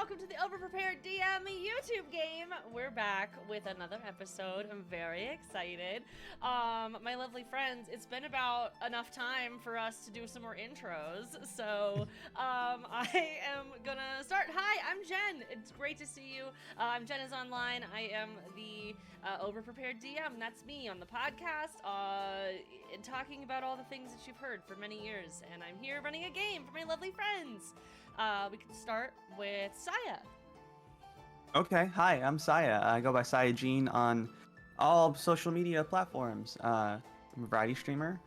welcome to the Overprepared DM YouTube game. We're back with another episode. I'm very excited. My lovely friends, it's been about enough time for us to do some more intros, so I am gonna start. Hi, I'm Jen. It's great to see you. Jen is online. I am the Overprepared DM. That's me on the podcast, talking about all the things that you've heard for many years, and I'm here running a game for my lovely friends. We can start with Saya. Okay, hi, I'm Saya. I go by Saya Jean on all social media platforms. I'm a variety streamer.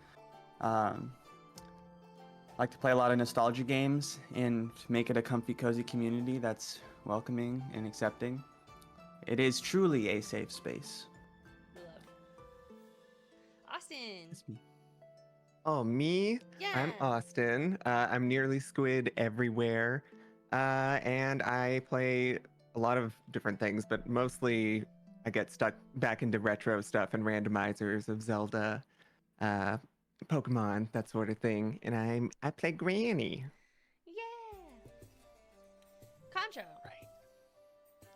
Like to play a lot of nostalgia games and make it a comfy, cozy community that's welcoming and accepting. It is truly a safe space. We love. Austin. It's me. Oh, me? Yeah. I'm Austin. I'm nearly squid everywhere. And I play a lot of different things, but mostly I get stuck back into retro stuff and randomizers of Zelda, Pokemon, that sort of thing. And I play Granny. Yeah. Concho.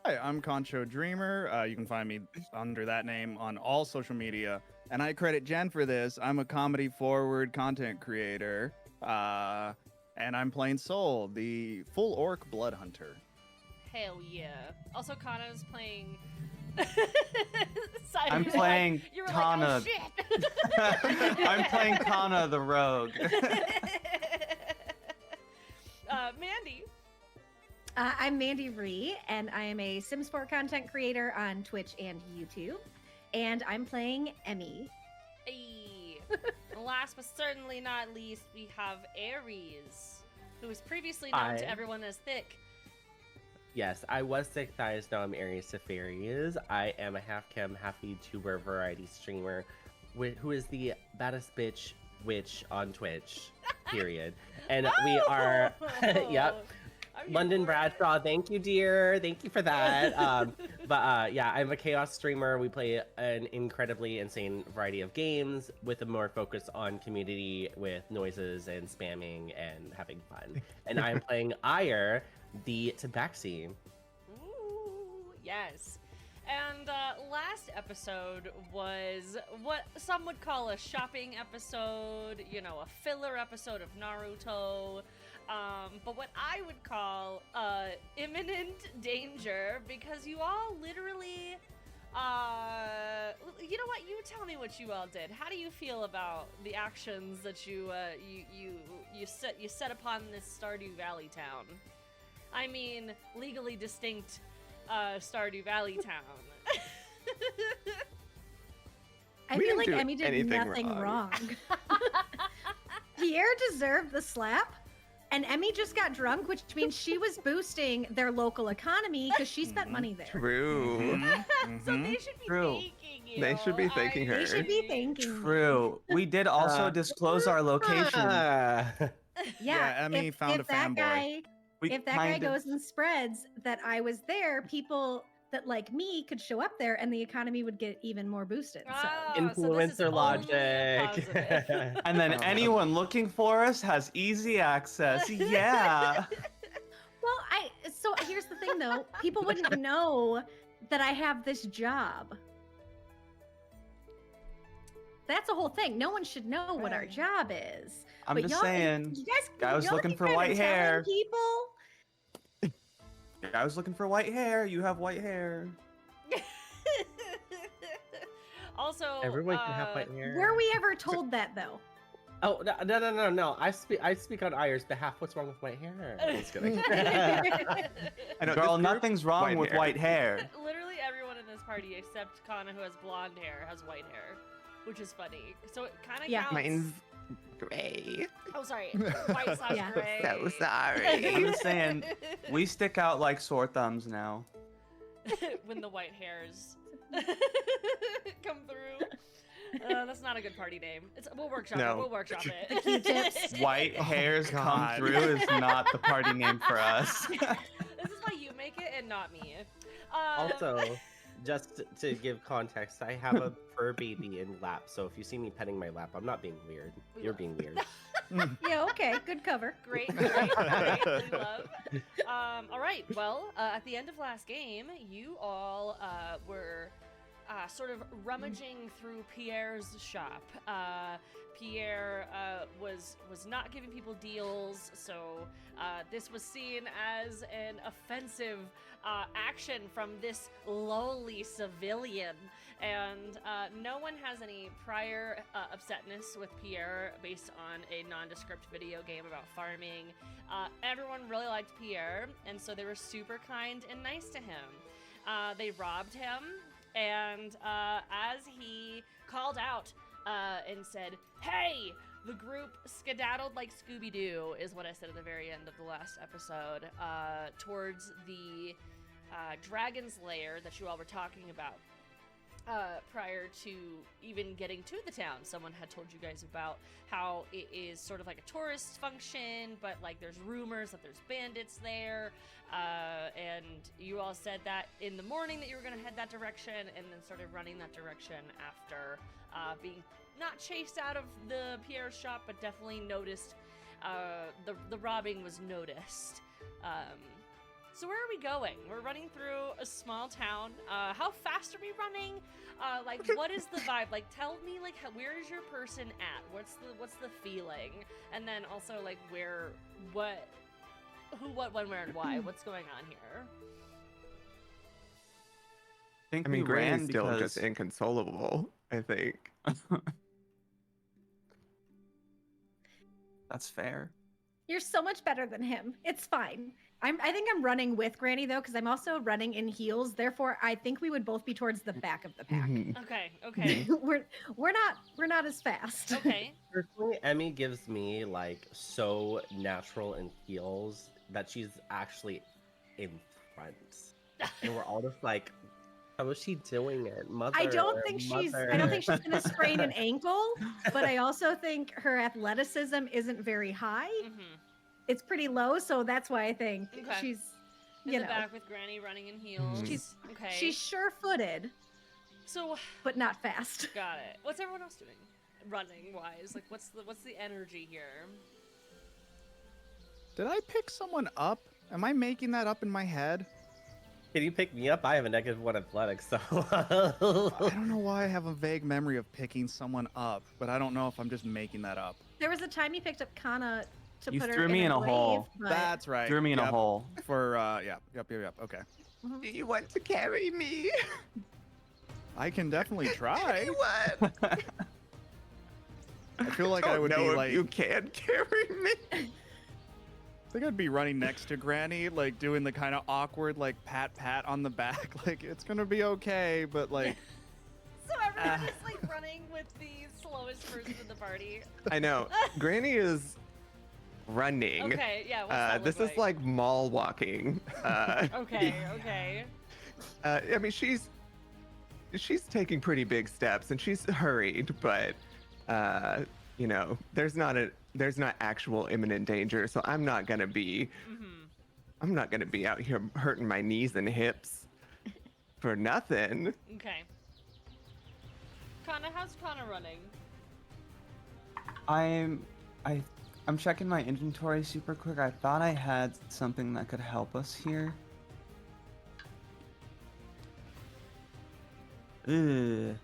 Hi, I'm Concho Dreamer. You can find me under that name on all social media. And I credit Jen for this. I'm a comedy-forward content creator. And I'm playing Soul, the full orc blood hunter. Hell yeah. Also, Kanna's playing... I'm playing you were Kanna. Like, oh, shit. I'm playing Kanna the rogue. Mandy. I'm Mandy Ree, and I am a Sims 4 content creator on Twitch and YouTube. And I'm playing Emmy. Hey. And last but certainly not least, we have Aries, who was previously known to everyone as Thick. Yes, I was Thick Thighs, now I'm Aries Safarias. I am a half-chem, half-YouTuber variety streamer who is the baddest bitch witch on Twitch, period. And we are, yep. London Bradshaw, thank you, dear. Thank you for that. Yeah, I'm a chaos streamer. We play an incredibly insane variety of games with a more focus on community with noises and spamming and having fun. And I'm playing Oighear, the Tabaxi. Ooh, yes. And last episode was what some would call a shopping episode, you know, a filler episode of Naruto. But what I would call imminent danger, because you all literally, you know what? You tell me what you all did. How do you feel about the actions that you set upon this Stardew Valley town? I mean, legally distinct Stardew Valley town. I feel like Emmy did nothing wrong. Pierre deserved the slap. And Emmy just got drunk, which means she was boosting their local economy because she spent money there. True. So they should be thanking you. They should be thanking her. They should be thanking True. We did also disclose our location. Yeah, Emmy found a fanboy. If that guy goes and spreads that I was there, people that like me could show up there and the economy would get even more boosted. So. Influencer logic. And then anyone looking for us has easy access. Yeah. Well, so here's the thing though. People wouldn't know that I have this job. That's a whole thing. No one should know what our job is. I'm but just saying. You guys, guy was looking for white hair. People. I was looking for white hair. You have white hair. Also, everyone can have white hair. Were we ever told that though? Oh no! I speak on Oighear's behalf. What's wrong with white hair? Just kidding. I know, Girl, nothing's wrong with white hair. Literally everyone in this party except Kanna, who has blonde hair, has white hair, which is funny. So it kind of counts. Mine's gray. Oh, sorry. White / gray. So sorry. I'm just saying, we stick out like sore thumbs now. When the white hairs come through. That's not a good party name. We'll workshop it. We'll workshop it. Q-tips. White hairs come through is not the party name for us. This is why you make it and not me. Also, just to give context, I have a fur baby in lap, so if you see me petting my lap, I'm not being weird. You're being weird. Yeah, okay, good cover. Great, we love. All right, well, at the end of last game, you all were sort of rummaging through Pierre's shop. Pierre was not giving people deals, so this was seen as an offensive action from this lowly civilian. And no one has any prior upsetness with Pierre based on a nondescript video game about farming. Everyone really liked Pierre, and so they were super kind and nice to him. They robbed him, and as he called out and said, "Hey!" the group skedaddled like Scooby-Doo, is what I said at the very end of the last episode, towards the dragon's lair that you all were talking about. Prior to even getting to the town, someone had told you guys about how it is sort of like a tourist function, but like there's rumors that there's bandits there, and you all said that in the morning that you were going to head that direction, and then started running that direction after being not chased out of the Pierre's shop, but definitely noticed. The robbing was noticed. So where are we going? We're running through a small town. How fast are we running? Like, what is the vibe? Like, tell me, like, where is your person at? What's the feeling? And then also, like, who, what, when, where, and why? What's going on here? think I mean, we ran Granny's still because just inconsolable, I think. that's fair. You're so much better than him. It's fine. I think I'm running with Granny though, because I'm also running in heels. Therefore, I think we would both be towards the back of the pack. Mhm. Okay. we're not as fast. Okay. Personally, Emmy gives me like so natural in heels that she's actually in front, and we're all just like, how is she doing it, mother? I don't think she's gonna sprain an ankle, but I also think her athleticism isn't very high. Mm-hmm. It's pretty low, so that's why I think Okay. she's In you the know back with Granny running in heels. Mhm. She's- okay. she's sure-footed, So but not fast. got it. What's everyone else doing? Running wise, like what's the energy here? Did I pick someone up? Am I making that up in my head? Can you pick me up? I have a -1 athletics, so. I don't know why I have a vague memory of picking someone up, but I don't know if I'm just making that up. There was a time you picked up Kanna to You put her threw me in a grave, hole. but- That's right. Threw me in a Yep. hole. For yep. Okay. Mhm. Do you want to carry me? I can definitely try. What? I feel like I don't would know be if like, you can carry me. I think I'd be running next to Granny, like doing the kind of awkward, like pat on the back, like it's gonna be okay, but like So everyone is like running with the slowest person in the party. I know. Granny is running. Okay, yeah. What's that This look is like mall walking. Okay. I mean, she's taking pretty big steps and she's hurried, but you know, there's not actual imminent danger, so I'm not gonna be out here hurting my knees and hips for nothing. Okay. Kanna, how's Kanna running? I'm checking my inventory super quick. I thought I had something that could help us here. Ugh.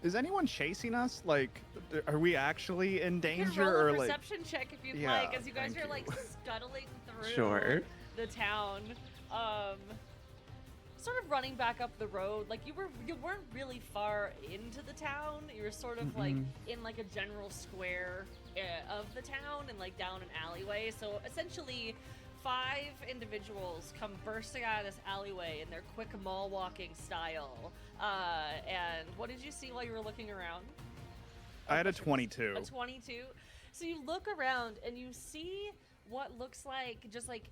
is anyone chasing us? Like, are we actually in You can danger roll or a like? perception check if you'd Yeah, like, as you guys thank are like you. scuttling through Sure. the town. Sort of running back up the road. Like you weren't really far into the town. You were sort of like in like a general square of the town and like down an alleyway. So essentially 5 individuals come bursting out of this alleyway in their quick mall walking style. And what did you see while you were looking around? I had a 22. A 22. So you look around and you see what looks like just like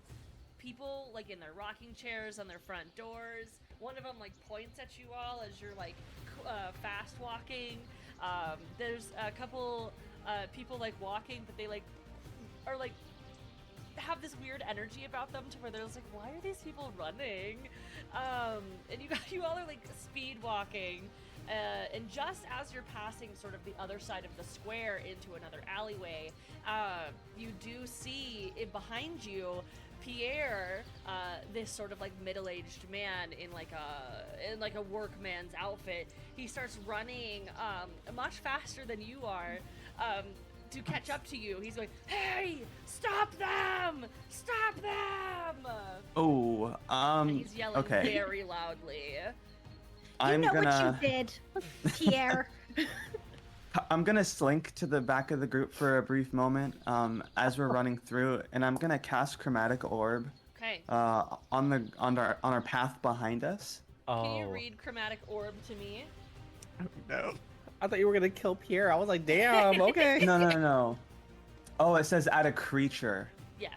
people like in their rocking chairs on their front doors. One of them like points at you all as you're like fast walking. There's a couple people like walking, but they like are like have this weird energy about them to where they're just like, why are these people running? And you all are like speed walking, And just as you're passing sort of the other side of the square into another alleyway, you do see behind you Pierre, this sort of like middle-aged man in like a workman's outfit. He starts running much faster than you are to catch up to you. He's going, "Hey, stop them! Stop them!" Oh, And he's yelling okay. very loudly. I'm you know gonna what you did, Pierre. I'm gonna slink to the back of the group for a brief moment as we're running through, and I'm gonna cast Chromatic Orb Okay. on our path behind us. Can you read Chromatic Orb to me? No. I thought you were gonna kill Pierre. I was like, damn, okay. No. Oh, it says add a creature. Yeah.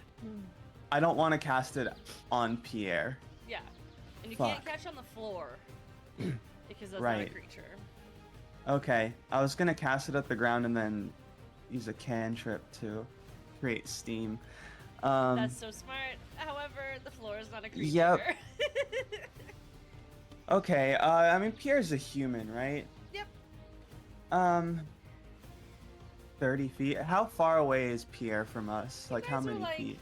I don't want to cast it on Pierre. Yeah. And you Fuck. can't catch on the floor because that's not a Right. creature. Okay, I was gonna cast it at the ground and then use a cantrip to create steam. That's so smart. However, the floor is not a creature. Yep. Okay, I mean Pierre's a human, right? Yep. 30 feet. How far away is Pierre from us? You Like how guys are, many like, feet?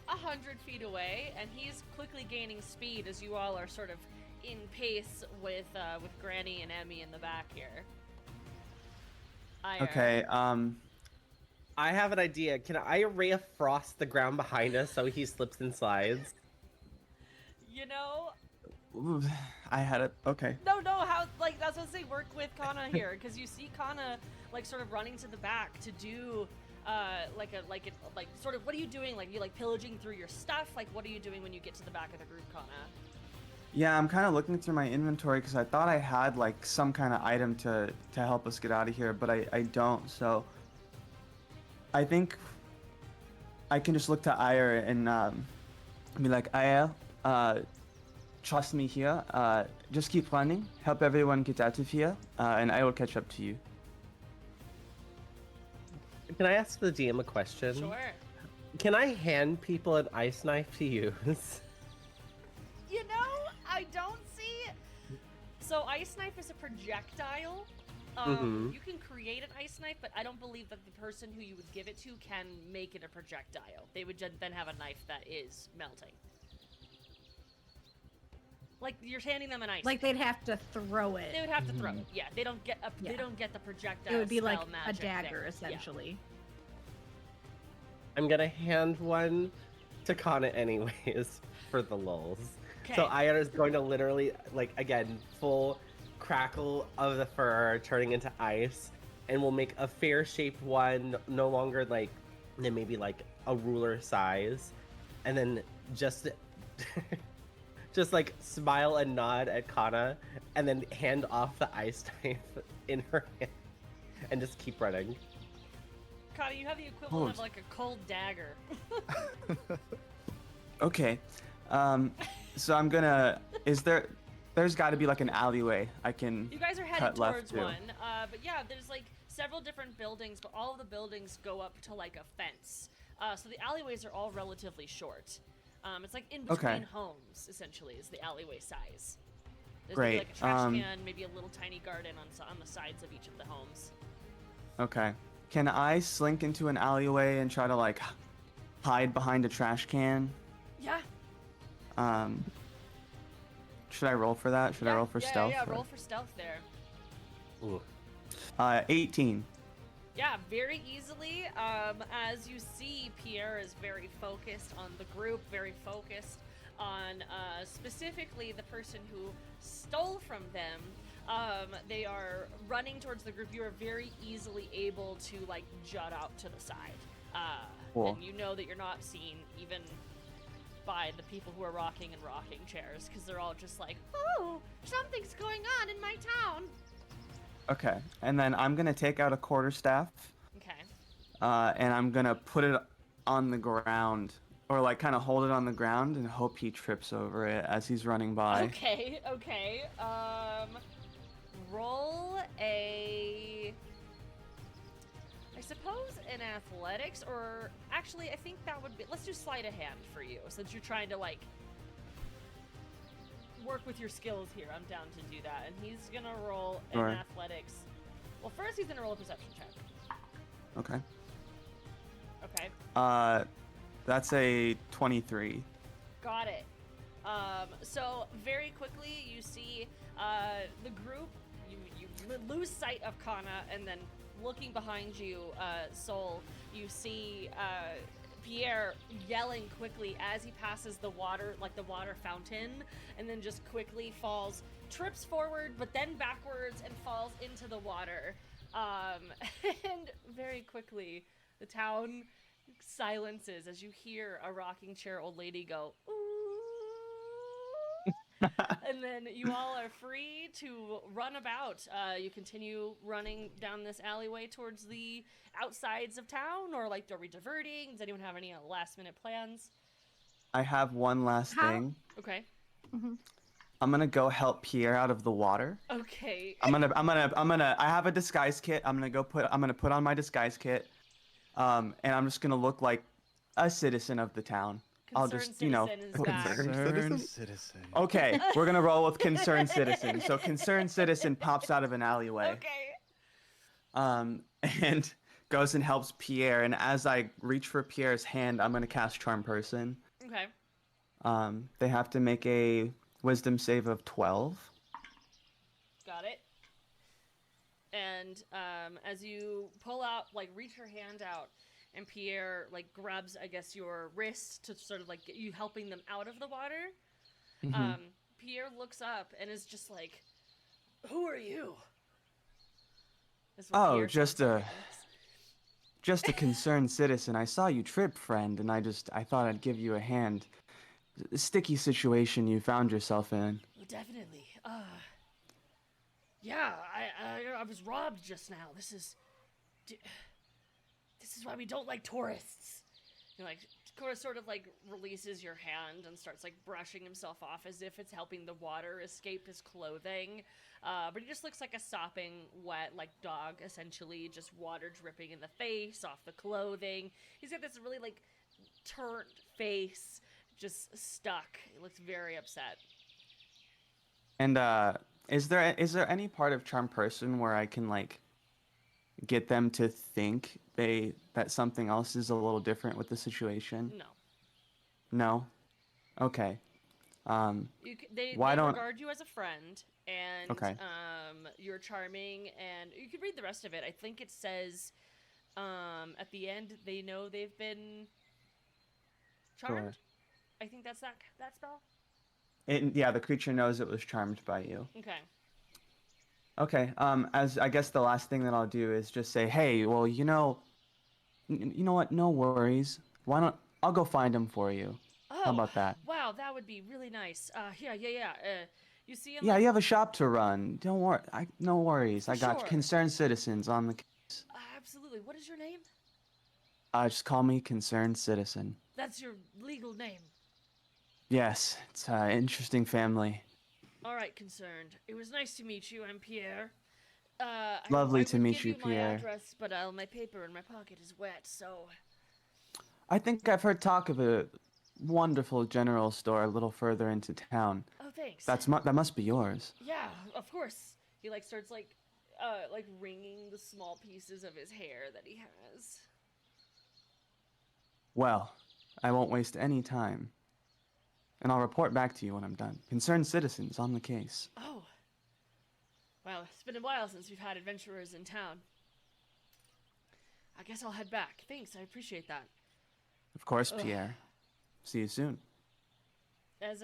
100 feet away, and he's quickly gaining speed as you all are sort of in pace with Granny and Emmy in the back here. Okay, I have an idea. Can I ray of frost the ground behind us so he slips and slides? You know, ooh, I had it. Okay. no, how, like, that's what I say, work with Kanna here, because you see Kanna, like, sort of running to the back to do, sort of, what are you doing? Like, you, like, pillaging through your stuff? Like, what are you doing when you get to the back of the group, Kanna? Yeah, I'm kind of looking through my inventory because I thought I had like some kind of item to help us get out of here, but I don't. So I think I can just look to Aya and be like, Aya, trust me here. Just keep running. Help everyone get out of here, and I will catch up to you. Can I ask the DM a question? Sure. Can I hand people an ice knife to use? You know, I don't see. So ice knife is a projectile. You can create an ice knife, but I don't believe that the person who you would give it to can make it a projectile. They would then have a knife that is melting. Like you're handing them an ice. Like they'd have to throw it. They would have to throw it. Yeah, they don't get Yeah. They don't get the projectile. It would be like spell a magic dagger, thing. essentially. I'm gonna hand one to Kanna anyways for the lulz. Okay. So Aya is going to literally, like, again, full crackle of the fur turning into ice, and we'll make a fair-shaped one, no longer like, than maybe like a ruler size, and then just, just like smile and nod at Kanna, and then hand off the ice knife in her hand, and just keep running. Kanna, you have the equivalent of like a cold dagger. Okay. So I'm gonna. There's got to be like an alleyway I can. You guys are headed cut left towards to. one, but yeah, there's like several different buildings, but all of the buildings go up to like a fence. So the alleyways are all relatively short. It's like in between Okay. homes, essentially, is the alleyway size. There's Great, maybe like a trash can, maybe a little tiny garden on the sides of each of the homes. Okay. Can I slink into an alleyway and try to like hide behind a trash can? Yeah. Should I roll for that? Should I roll for stealth? Yeah, or- roll for stealth there. Ooh. 18. Yeah, very easily. As you see, Pierre is very focused on the group, very focused on specifically the person who stole from them. They are running towards the group. You are very easily able to like jut out to the side. Cool. And you know that you're not seen even by the people who are rocking chairs, because they're all just like, oh, something's going on in my town. Okay. And then I'm gonna take out a quarterstaff. Okay. And I'm gonna put it on the ground, or like kind of hold it on the ground and hope he trips over it as he's running by. Okay. Roll a, I suppose, an athletics, or actually, I think that would be, let's do sleight of hand for you, since you're trying to like work with your skills here, I'm down to do that. And he's gonna roll Sure. an athletics. Well, first he's gonna roll a perception check. Okay. Okay. That's a 23. Got it. So very quickly you see the group. You lose sight of Kanna, and then looking behind you, Sol, you see Pierre yelling quickly as he passes the water, like the water fountain, and then just quickly falls, trips forward, but then backwards and falls into the water. And very quickly, the town silences as you hear a rocking chair old lady go, ooh. And then you all are free to run about. You continue running down this alleyway towards the outsides of town, or like, are we diverting? Does anyone have any last minute plans? I have one last How- thing. Okay. I'm gonna go help Pierre out of the water. Okay. I have a disguise kit. I'm gonna put on my disguise kit. And I'm just gonna look like a citizen of the town. I'll Concerned just, you know. citizen is back. Concerned citizen. Okay, we're gonna roll with concerned citizen. So concerned citizen pops out of an alleyway. Okay. And goes and helps Pierre. And as I reach for Pierre's hand, I'm gonna cast Charm Person. Okay. They have to make a Wisdom save of 12. Got it. And as you pull out, like, reach your hand out, and Pierre, like, grabs, I guess, your wrist to sort of, like, get you helping them out of the water. Mhm. Pierre looks up and is just like, who are you? That's what Oh, Pierre just sounds a- like. Just a concerned citizen. I saw you trip, friend, and I thought I'd give you a hand. A sticky situation you found yourself in. Well, definitely. Yeah, I was robbed just now. This is why we don't like tourists. And like, Cora sort of like releases your hand and starts like brushing himself off as if it's helping the water escape his clothing. But he just looks like a sopping wet, like, dog, essentially, just water dripping in the face, off the clothing. He's got this really like turned face, just stuck. He looks very upset. And is there any part of Charm Person where I can like get them to think that something else is a little different with the situation? No. No. Okay. They Why don't- regard you as a friend, and Okay. You're charming, and you can read the rest of it. I think it says at the end they know they've been charmed. Sure. I think that's that spell. Yeah, the creature knows it was charmed by you. Okay. Okay. As I guess the last thing that I'll do is just say, hey, well, you know what? No worries. Why don't I'll go find him for you? Oh, How about that? Wow, that would be really nice. Yeah. You see him? Yeah, like, you have a shop to run. Don't worry. No worries. For I got sure. concerned citizens on the case. Absolutely. What is your name? Just call me concerned citizen. That's your legal name. Yes, it's an interesting family. All right, concerned. It was nice to meet you. I'm Pierre. Lovely I to would meet give you, my Pierre. address, but my paper in my pocket is wet, so. I think I've heard talk of a wonderful general store a little further into town. Oh, thanks. That must be yours. Yeah, of course. He like starts like wringing the small pieces of his hair that he has. Well, I won't waste any time. And I'll report back to you when I'm done. Concerned citizens on the case. Oh. Well, it's been a while since we've had adventurers in town. I guess I'll head back. Thanks, I appreciate that. Of course, Ugh. Pierre. See you soon. As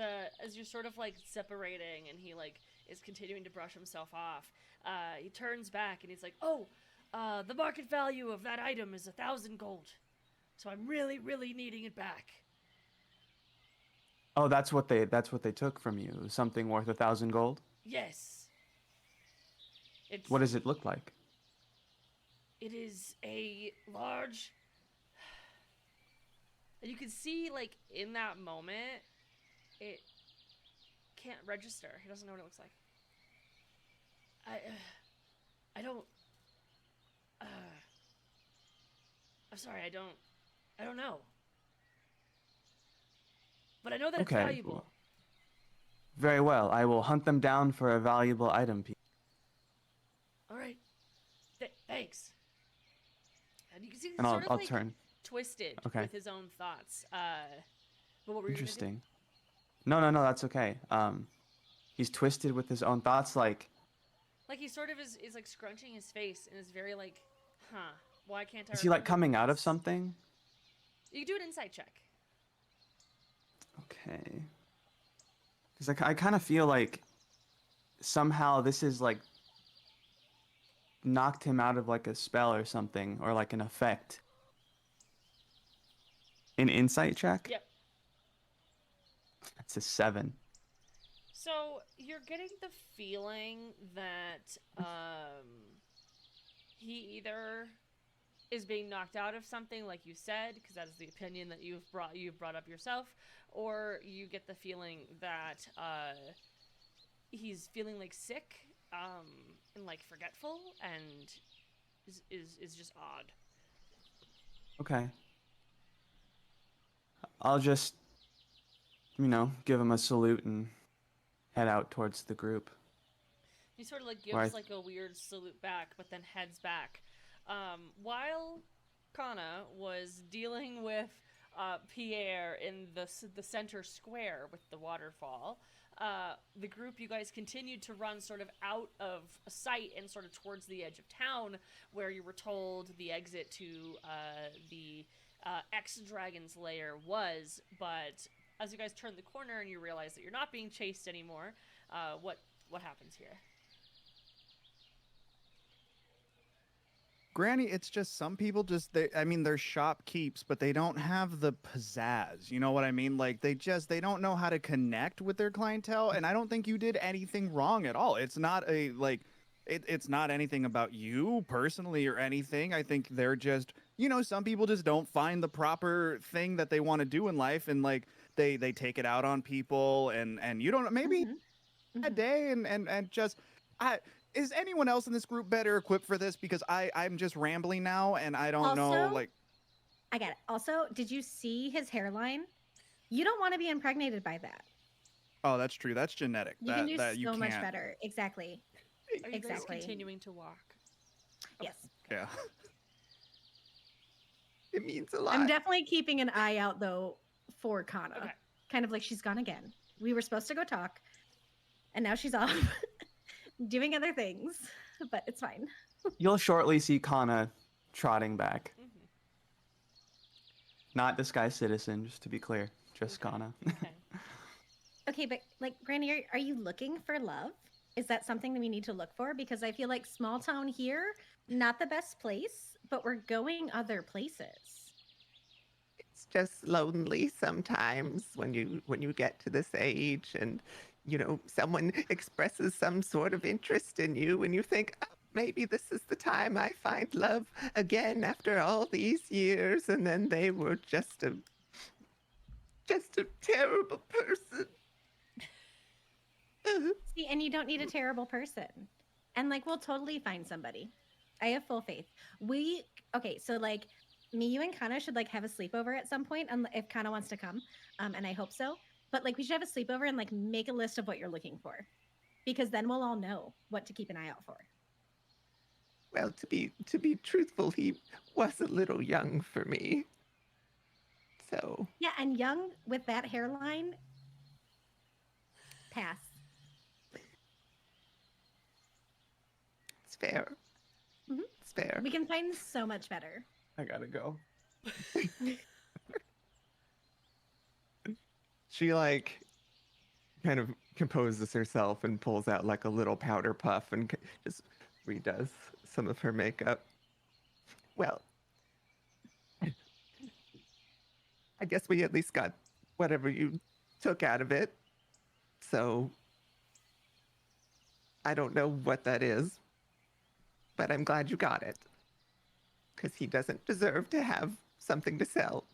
you're sort of like separating, and he like is continuing to brush himself off, he turns back and he's like, "Oh, the market value of that item is 1,000 gold, so I'm really, really needing it back." Oh, that's what they took from you. Something worth 1,000 gold? Yes. It's. What does it look like? It is a large. And you can see, like, in that moment, it can't register. He doesn't know what it looks like. I don't. I'm sorry, I don't know. But I know that it's Okay. valuable. Very well. I will hunt them down for a valuable item piece. All right. Thanks. And you can see he's And sort of I'll like turn. twisted Okay. with his own thoughts. But what were you gonna do? Interesting. No, that's okay. He's twisted with his own thoughts. Like, Like he sort of is like scrunching his face and is very like, huh? Why can't I? is he like remember coming out of this?" something? You can do an insight check. Okay. Because I kind of feel like somehow this is like knocked him out of like a spell or something, or like an effect. An insight check? Yep. That's a 7. So you're getting the feeling that he either is being knocked out of something, like you said, because that is the opinion that you've brought up yourself, or you get the feeling that he's feeling like sick and like forgetful and is just odd. Okay. I'll just, give him a salute and head out towards the group. He sort of like Why- gives like a weird salute back, but then heads back. While Kanna was dealing with Pierre in the center square with the waterfall, the group, you guys continued to run sort of out of sight and sort of towards the edge of town, where you were told the exit to the X-Dragon's lair was. But as you guys turn the corner and you realize that you're not being chased anymore, what happens here? Granny, it's just some people they're shopkeeps, but they don't have the pizzazz. You know what I mean? Like they don't know how to connect with their clientele, and I don't think you did anything wrong at all. It's not it's not anything about you personally or anything. I think they're just, some people just don't find the proper thing that they want to do in life, and like they take it out on people, and you don't maybe a day and just is anyone else in this group better equipped for this? Because I'm just rambling now and I don't know, Also- like, I got it. Also, did you see his hairline? You don't want to be impregnated by that. oh, that's true. That's genetic. You can do that you so much can't. better. Exactly. Are you guys Exactly. continuing to walk? Yes. Yeah. It means a lot. I'm definitely keeping an eye out though for Kanna. Okay. Kind of like she's gone again. We were supposed to go talk, and now she's off doing other things, but it's fine. You'll shortly see Kanna trotting back. Mm-hmm. Not disguised citizen, just to be clear. Just Okay. Kanna. Okay. Okay, but like, Granny, are you looking for love? Is that something that we need to look for? Because I feel like small town here, not the best place, but we're going other places. It's just lonely sometimes when you get to this age and someone expresses some sort of interest in you and you think, oh, maybe this is the time I find love again after all these years, and then they were just a terrible person. See, and you don't need a terrible person. And like, we'll totally find somebody. I have full faith. Okay, so like, me, you, and Kanna should like have a sleepover at some point, if Kanna wants to come, and I hope so. But like, we should have a sleepover and like make a list of what you're looking for, because then we'll all know what to keep an eye out for. Well, to be truthful, he was a little young for me. So Yeah, and young with that hairline, pass. it's fair. Mhm. It's fair. We can find so much better. I gotta go. She like kind of composes herself and pulls out like a little powder puff and just redoes some of her makeup. Well, I guess we at least got whatever you took out of it. So I don't know what that is, but I'm glad you got it. Because he doesn't deserve to have something to sell.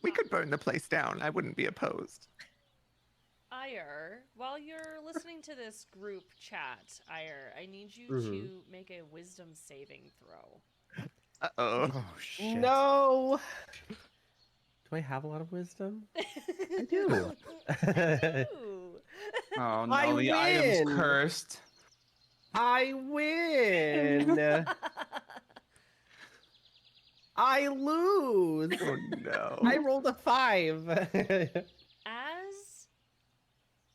We could burn the place down. I wouldn't be opposed. Ire, while you're listening to this group chat, Ire, I need you Mhm. to make a wisdom saving throw. Uh-oh. Oh, shit. No. Do I have a lot of wisdom? I do. do. Oh I no, the item's win! cursed. I win. I lose. Oh no. I rolled a 5. As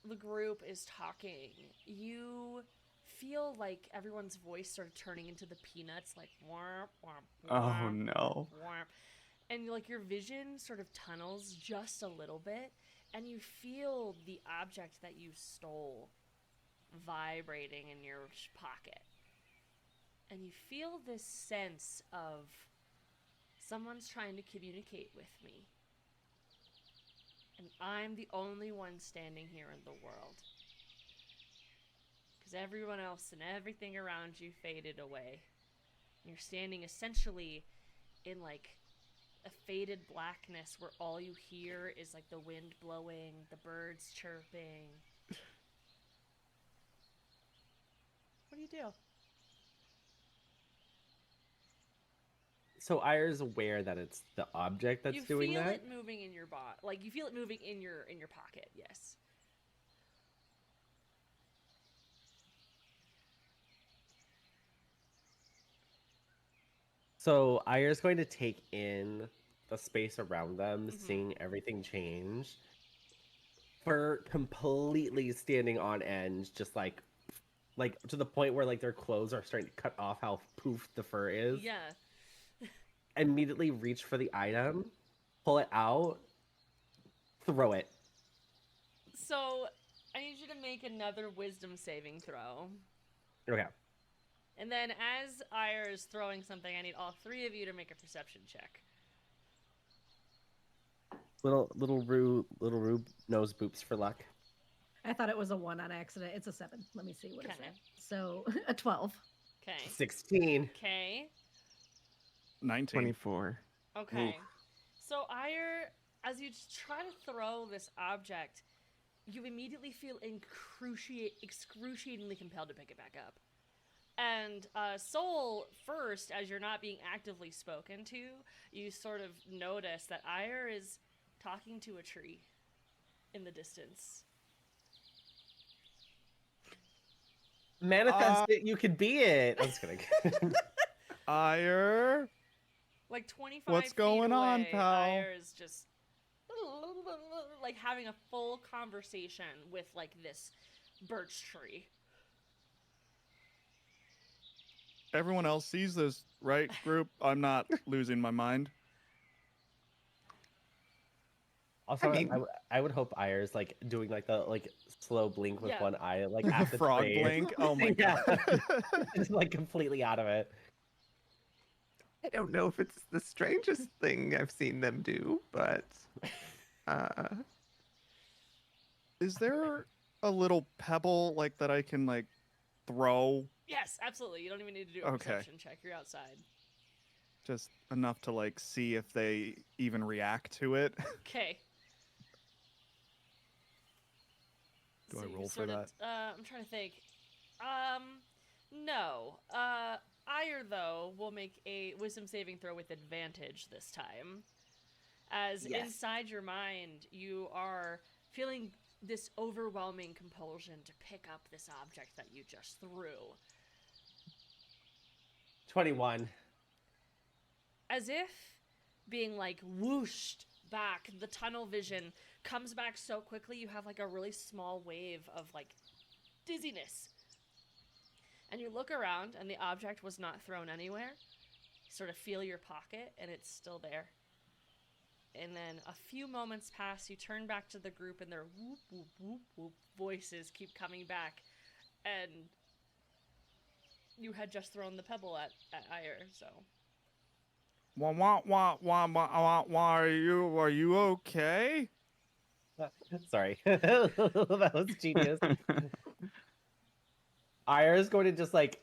the group is talking, you feel like everyone's voice sort of turning into the Peanuts, like womp, womp, Oh womp, no. womp. And like your vision sort of tunnels just a little bit, and you feel the object that you stole vibrating in your pocket. And you feel this sense of someone's trying to communicate with me. And I'm the only one standing here in the world. Because everyone else and everything around you faded away. You're standing essentially in like a faded blackness where all you hear is like the wind blowing, the birds chirping. What do you do? So Aya's aware that it's the object that's doing You feel that. it moving in your body, like you feel it moving in your pocket. Yes. So Aya's going to take in the space around them, Mhm. seeing everything change. For completely standing on end, just like to the point where like their clothes are starting to cut off how poof the fur is. Yeah. Immediately reach for the item, pull it out, throw it. So I need you to make another wisdom saving throw. Okay. And then as Ire is throwing something, I need all three of you to make a perception check. Little Rue knows boops for luck. I thought it was a 1 on accident. It's a 7. Let me see what is Okay. that. So a 12. Okay. 16. Okay. 19. 24. Okay. So Ire, as you try to throw this object, you immediately feel excruciatingly compelled to pick it back up. And Soul, first, as you're not being actively spoken to, you sort of notice that Ire is talking to a tree in the distance. Manifest it, you could be it. I'm just kidding. Ire. Like 25 What's feet going on, away, pal? Ire is just like having a full conversation with like this birch tree. Everyone else sees this, right, group? I'm not losing my mind. Also, I mean- I would hope Aya's like doing like the like slow blink with Yeah. one eye, like at the Frog tree. blink. Oh my Yeah. god. Just like completely out of it. I don't know if it's the strangest thing I've seen them do, but Is there a little pebble like that I can like throw? Yes, absolutely. You don't even need to do a Okay. perception check. You're outside. Just enough to like see if they even react to it. Okay. Do I you roll for sort of- I'm trying to think. No. Ire, though, will make a wisdom saving throw with advantage this time. As Yes. inside your mind, you are feeling this overwhelming compulsion to pick up this object that you just threw. 21. As if being like whooshed back, the tunnel vision comes back so quickly you have like a really small wave of like dizziness. And you look around and the object was not thrown anywhere. You sort of feel your pocket and it's still there. And then a few moments pass, you turn back to the group and their whoop, whoop, whoop, whoop voices keep coming back. And you had just thrown the pebble at Ire, so... Wah, wah, wah, wah, wah, wah, wah, are you okay? Sorry. That was genius. Ira is going to just like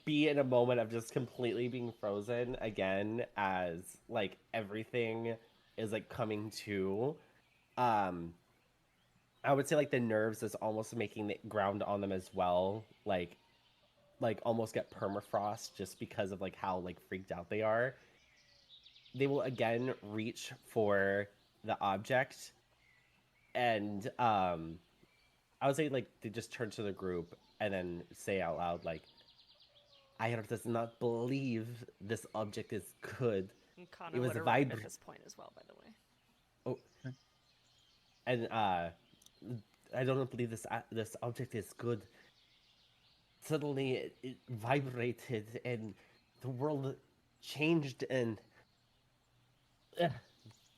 be in a moment of just completely being frozen again as like everything is like coming to. I would say like the nerves is almost making the ground on them as well, like almost get permafrost just because of like how like freaked out they are. They will again reach for the object and I would say like they just turn to the group and then say out loud like, "I does not believe this object is good." And Kanna It was would arrive at vibr- this point as well, by the way. Oh, and I don't believe this object is good. Suddenly it vibrated and the world changed and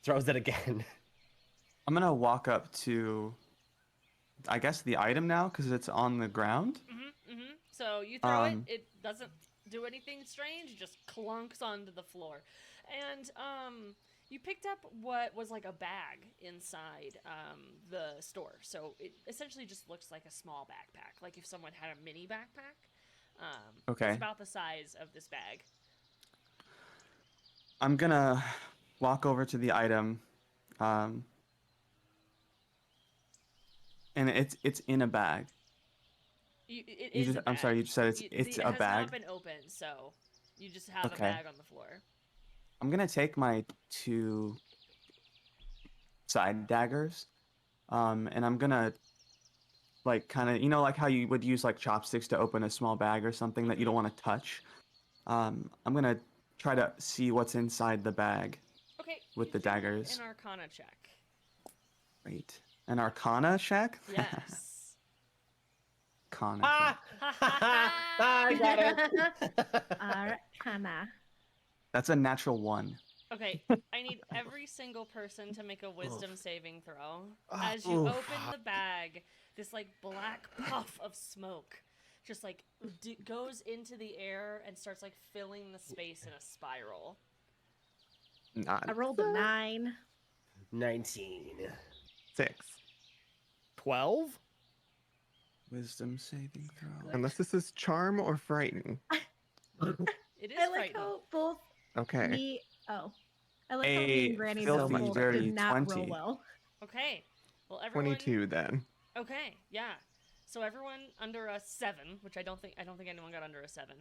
throws it again. I'm gonna walk up to, I guess, the item now because it's on the ground. So you throw it, Um, it doesn't do anything strange, it just clunks onto the floor. And you picked up what was like a bag inside the store. So it essentially just looks like a small backpack, like if someone had a mini backpack. Okay. It's about the size of this bag. I'm gonna walk over to the item, and it's in a bag. It You is just, a bag. I'm sorry, you just said it's It a has bag. not been opened, so you just have a Okay. bag on the floor. I'm gonna take my 2 side daggers, and I'm gonna like kind of, like how you would use like chopsticks to open a small bag or something that you don't want to touch. I'm gonna try to see what's inside the bag. Okay. With you the can make daggers. An Arcana check. Wait, an Arcana check? Yes. Arcana Ah! check. I got it. Arcana. That's a natural 1. Okay, I need every single person to make a wisdom saving throw. Ah, As you oof. open the bag, this like black puff of smoke just like goes into the air and starts like filling the space in a spiral. Not I rolled a 9. 19. 6. 12? Wisdom saving throw. Unless this is charm or frighten. It is I like frightening. how both Okay. me. Oh, I like how me A and Granny filthy, both dirty did not roll 20. well. Okay. Well, everyone. 22 then. Okay, yeah. So everyone under a 7, which I don't think anyone got under a 7.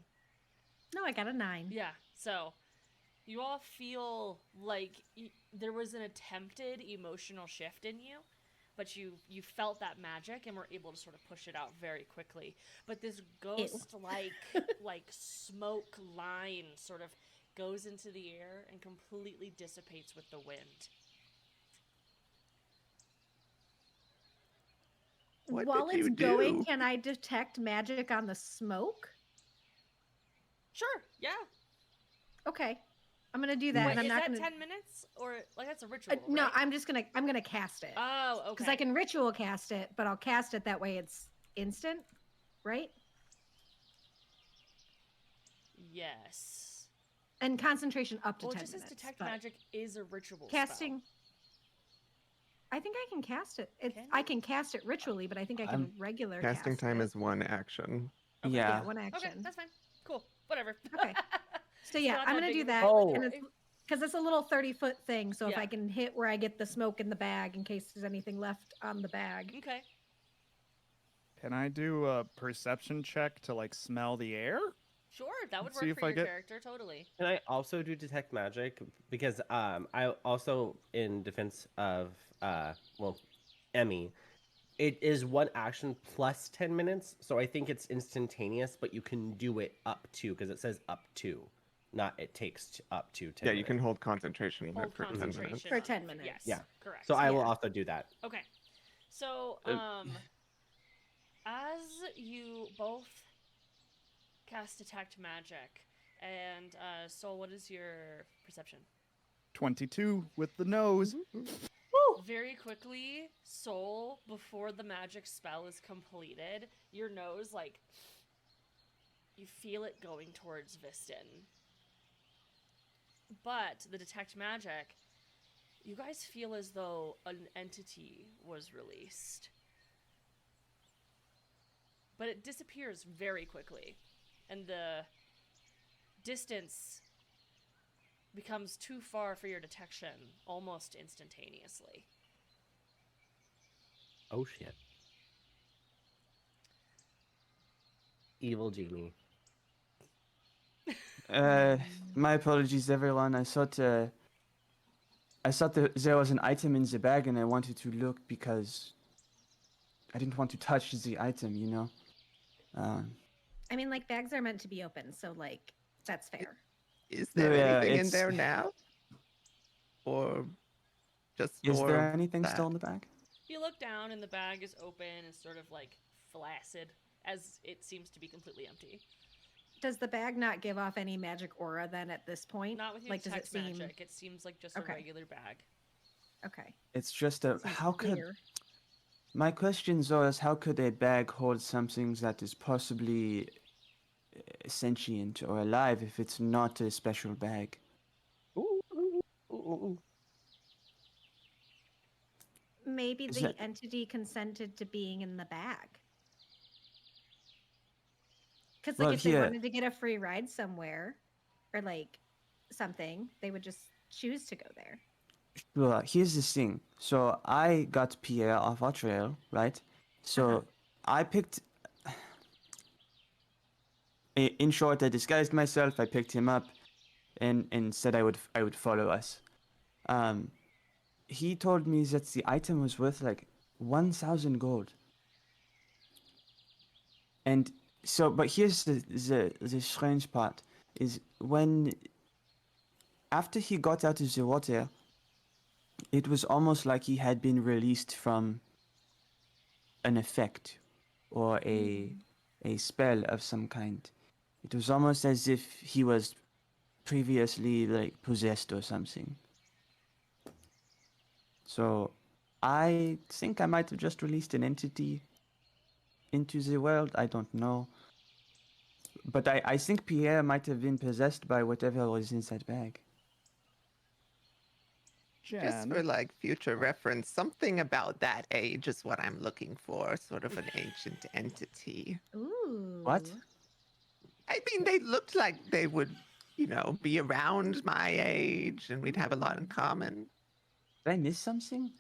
No, I got a 9. Yeah. So you all feel like there was an attempted emotional shift in you, but you felt that magic and were able to sort of push it out very quickly. But this ghost like smoke line sort of goes into the air and completely dissipates with the wind. What While did it's you going, do? can I detect magic on the smoke? Sure. Yeah. Okay, I'm gonna do that, Wait, and I'm is not that gonna. 10 minutes or like that's a ritual? No, right? I'm gonna cast it. Oh, okay. Because I can ritual cast it, but I'll cast it that way it's instant, right? Yes. And concentration up to Well, 10 it just says minutes. detect but magic is a ritual casting. spell. I think I can cast it. Can I you? can cast it ritually, but I think I can I'm- regular Casting cast time it. is 1 action. Okay, Yeah. One Okay, action. that's fine. Cool. Whatever. Okay. So yeah, Not I'm that gonna big do of a that, deal and anyway. because it's a little 30-foot thing. So if Yeah. I can hit where I get the smoke in the bag, in case there's anything left on the bag. Okay. Can I do a perception check to like smell the air? Sure, that would Let's see work if for I your get- character, totally. Can I also do detect magic? Because I also, in defense of Emmy, it is 1 action plus 10 minutes, so I think it's instantaneous, but you can do it up to, because it says up to, not it takes up to 10 Yeah, minutes. you can hold concentration Hold for 10 concentration minutes. For on 10 it. minutes. Yes. Yeah. Correct. So I will Yeah. also do that. Okay. So, as you both cast detect magic, and Soul, what is your perception? 22 with the nose. Very quickly, Soul, before the magic spell is completed, your nose, like, you feel it going towards Viston. But the detect magic, you guys feel as though an entity was released. But it disappears very quickly, and the distance becomes too far for your detection almost instantaneously. Oh shit. Evil genie. My apologies, everyone. I thought there was an item in the bag, and I wanted to look because I didn't want to touch the item, you know. I mean, like bags are meant to be open, so like that's fair. Is there Yeah, anything in it's- there now? Or just Is more there of anything that? still in the bag? You look down and the bag is open and sort of like flaccid, as it seems to be completely empty. Does the bag not give off any magic aura then at this point? Not with your Like, does it detect seem magic. It seems like just Okay. a regular bag. okay? It's just a. Seems How could clear. my question though is how could a bag hold something that is possibly sentient or alive if it's not a special bag? Ooh, ooh, ooh, ooh. Maybe Is the that- entity consented to being in the bag. Because, like, Well, if they here- wanted to get a free ride somewhere or like something, they would just choose to go there. Well, here's the thing. So I got Pierre off our trail, right? So Uh-huh. I picked. In short, I disguised myself. I picked him up, and said I would follow us. Um, he told me that the item was worth like 1,000 gold. And so, but here's the strange part is when after he got out of the water, it was almost like he had been released from an effect or a spell of some kind. It was almost as if he was previously like possessed or something. So I think I might have just released an entity into the world. I don't know. But I think Pierre might have been possessed by whatever was in that bag. Just Jen, for like future reference, something about that age is what I'm looking for. Sort of an ancient entity. Ooh. What? I mean, they looked like they would, be around my age and we'd have a lot in common. Did I miss something?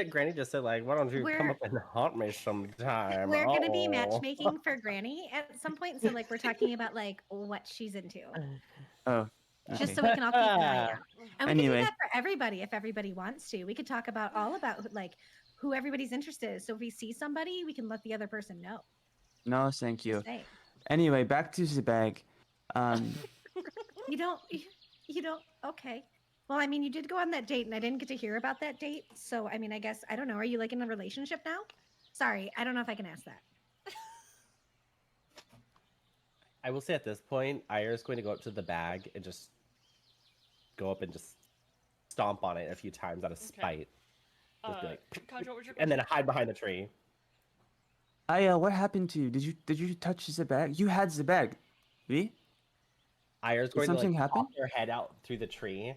Granny just said, like, why don't you come We're- up and haunt me sometime? We're gonna be Oh. matchmaking for Granny at some point, so like we're talking about like what she's into, Oh, just okay. so we can all keep an eye out. And we can do Anyway. that for everybody if everybody wants to. We could talk about all about like who everybody's interested in. So if we see somebody, we can let the other person know. No, thank you. Just saying. Anyway, back to the bag. You don't. You don't. Okay. Well, I mean, you did go on that date, and I didn't get to hear about that date. So, I mean, I guess I don't know. Are you like in a relationship now? Sorry, I don't know if I can ask that. I will say at this point, Ira's going to go up to the bag and just go up and just stomp on it a few times out of spite. Just be like, Conjo, what was your and then question? hide behind the tree. Aya, what happened to you? Did you touch the bag? You had the bag. Oui? Ira's Did going to something like happen? pop her head out through the tree.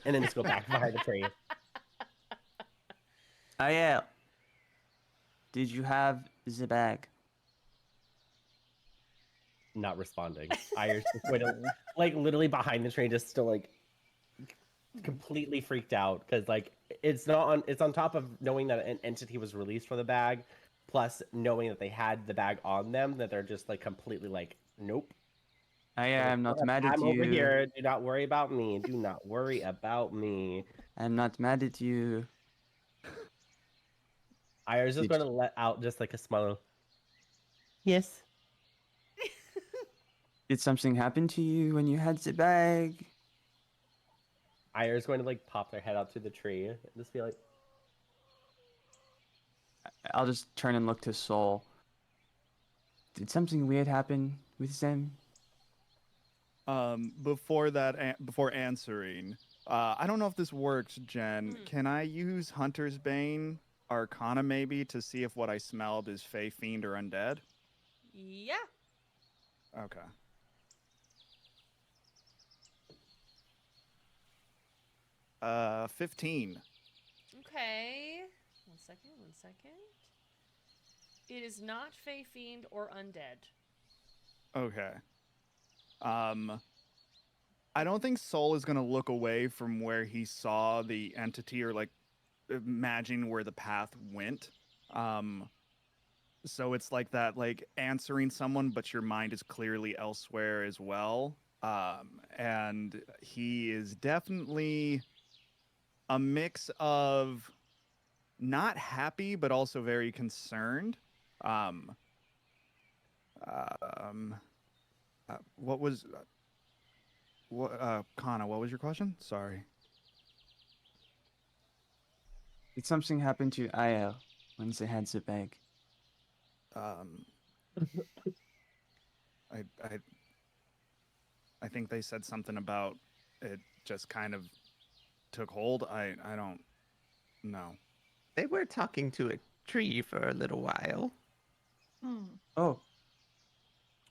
And then just go back behind the tree. Aya, did you have the bag? Not responding. Ira's just going to like literally behind the tree, just still like completely freaked out because like it's on top of knowing that an entity was released from the bag, plus knowing that they had the bag on them, that they're just like completely like, nope. Aya, I'm not mad at I'm you. over here. Do not worry about me. Do not worry about me. I'm not mad at you. Ira's just Did- going to let out just like a smile. Yes. Did something happen to you when you had the bag? Ira's going to like pop their head out through the tree and just be like, I'll just turn and look to Soul. Did something weird happen with them? before answering, I don't know if this works, Jen. Can I use Hunter's Bane Arcana maybe to see if what I smelled is Fey, Fiend, or Undead? Yeah. Okay. Uh, 15. Okay. One second. It is not Fey Fiend or Undead. Okay. I don't think Soul is gonna look away from where he saw the entity or like imagine where the path went. So it's like that, like answering someone, but your mind is clearly elsewhere as well. And he is definitely a mix of not happy, but also very concerned. What was Kanna, what was your question? Sorry. Did something happen to Aya when they had the bag? Um, I think they said something about it just kind of took hold. I don't know. They were talking to a tree for a little while. Oh.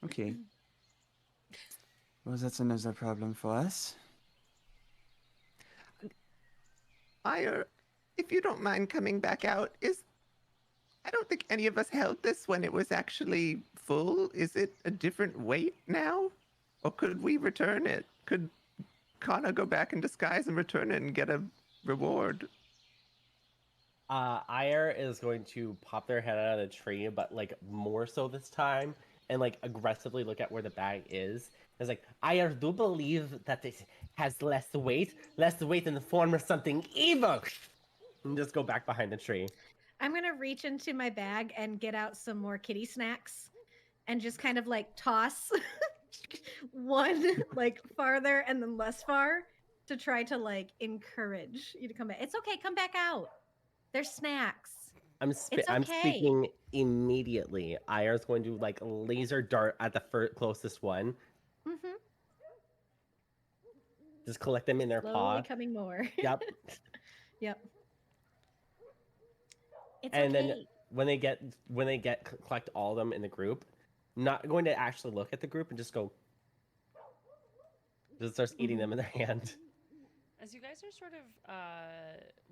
Okay. Well, that's another problem for us. Ire, if you don't mind coming back out, I don't think any of us held this when it was actually full. Is it a different weight now? Or could we return it? Could Kanna go back in disguise and return it and get a reward? Ire is going to pop their head out of the tree, but like more so this time, and like aggressively look at where the bag is. It's like, Ire do believe that it has less weight in the form of something evil. And just go back behind the tree. I'm gonna reach into my bag and get out some more kitty snacks and just kind of like toss one like farther and then less far to try to like encourage you to come back. It's okay, come back out. There's snacks. It's I'm okay. speaking immediately. Ire's going to like laser dart at the closest one. Mm-hmm. Just collect them in their Slowly paw. coming more. Yep. Yep. It's And okay. then when they get collect all of them in the group, not going to actually look at the group and just starts eating them in their hand. As you guys are sort of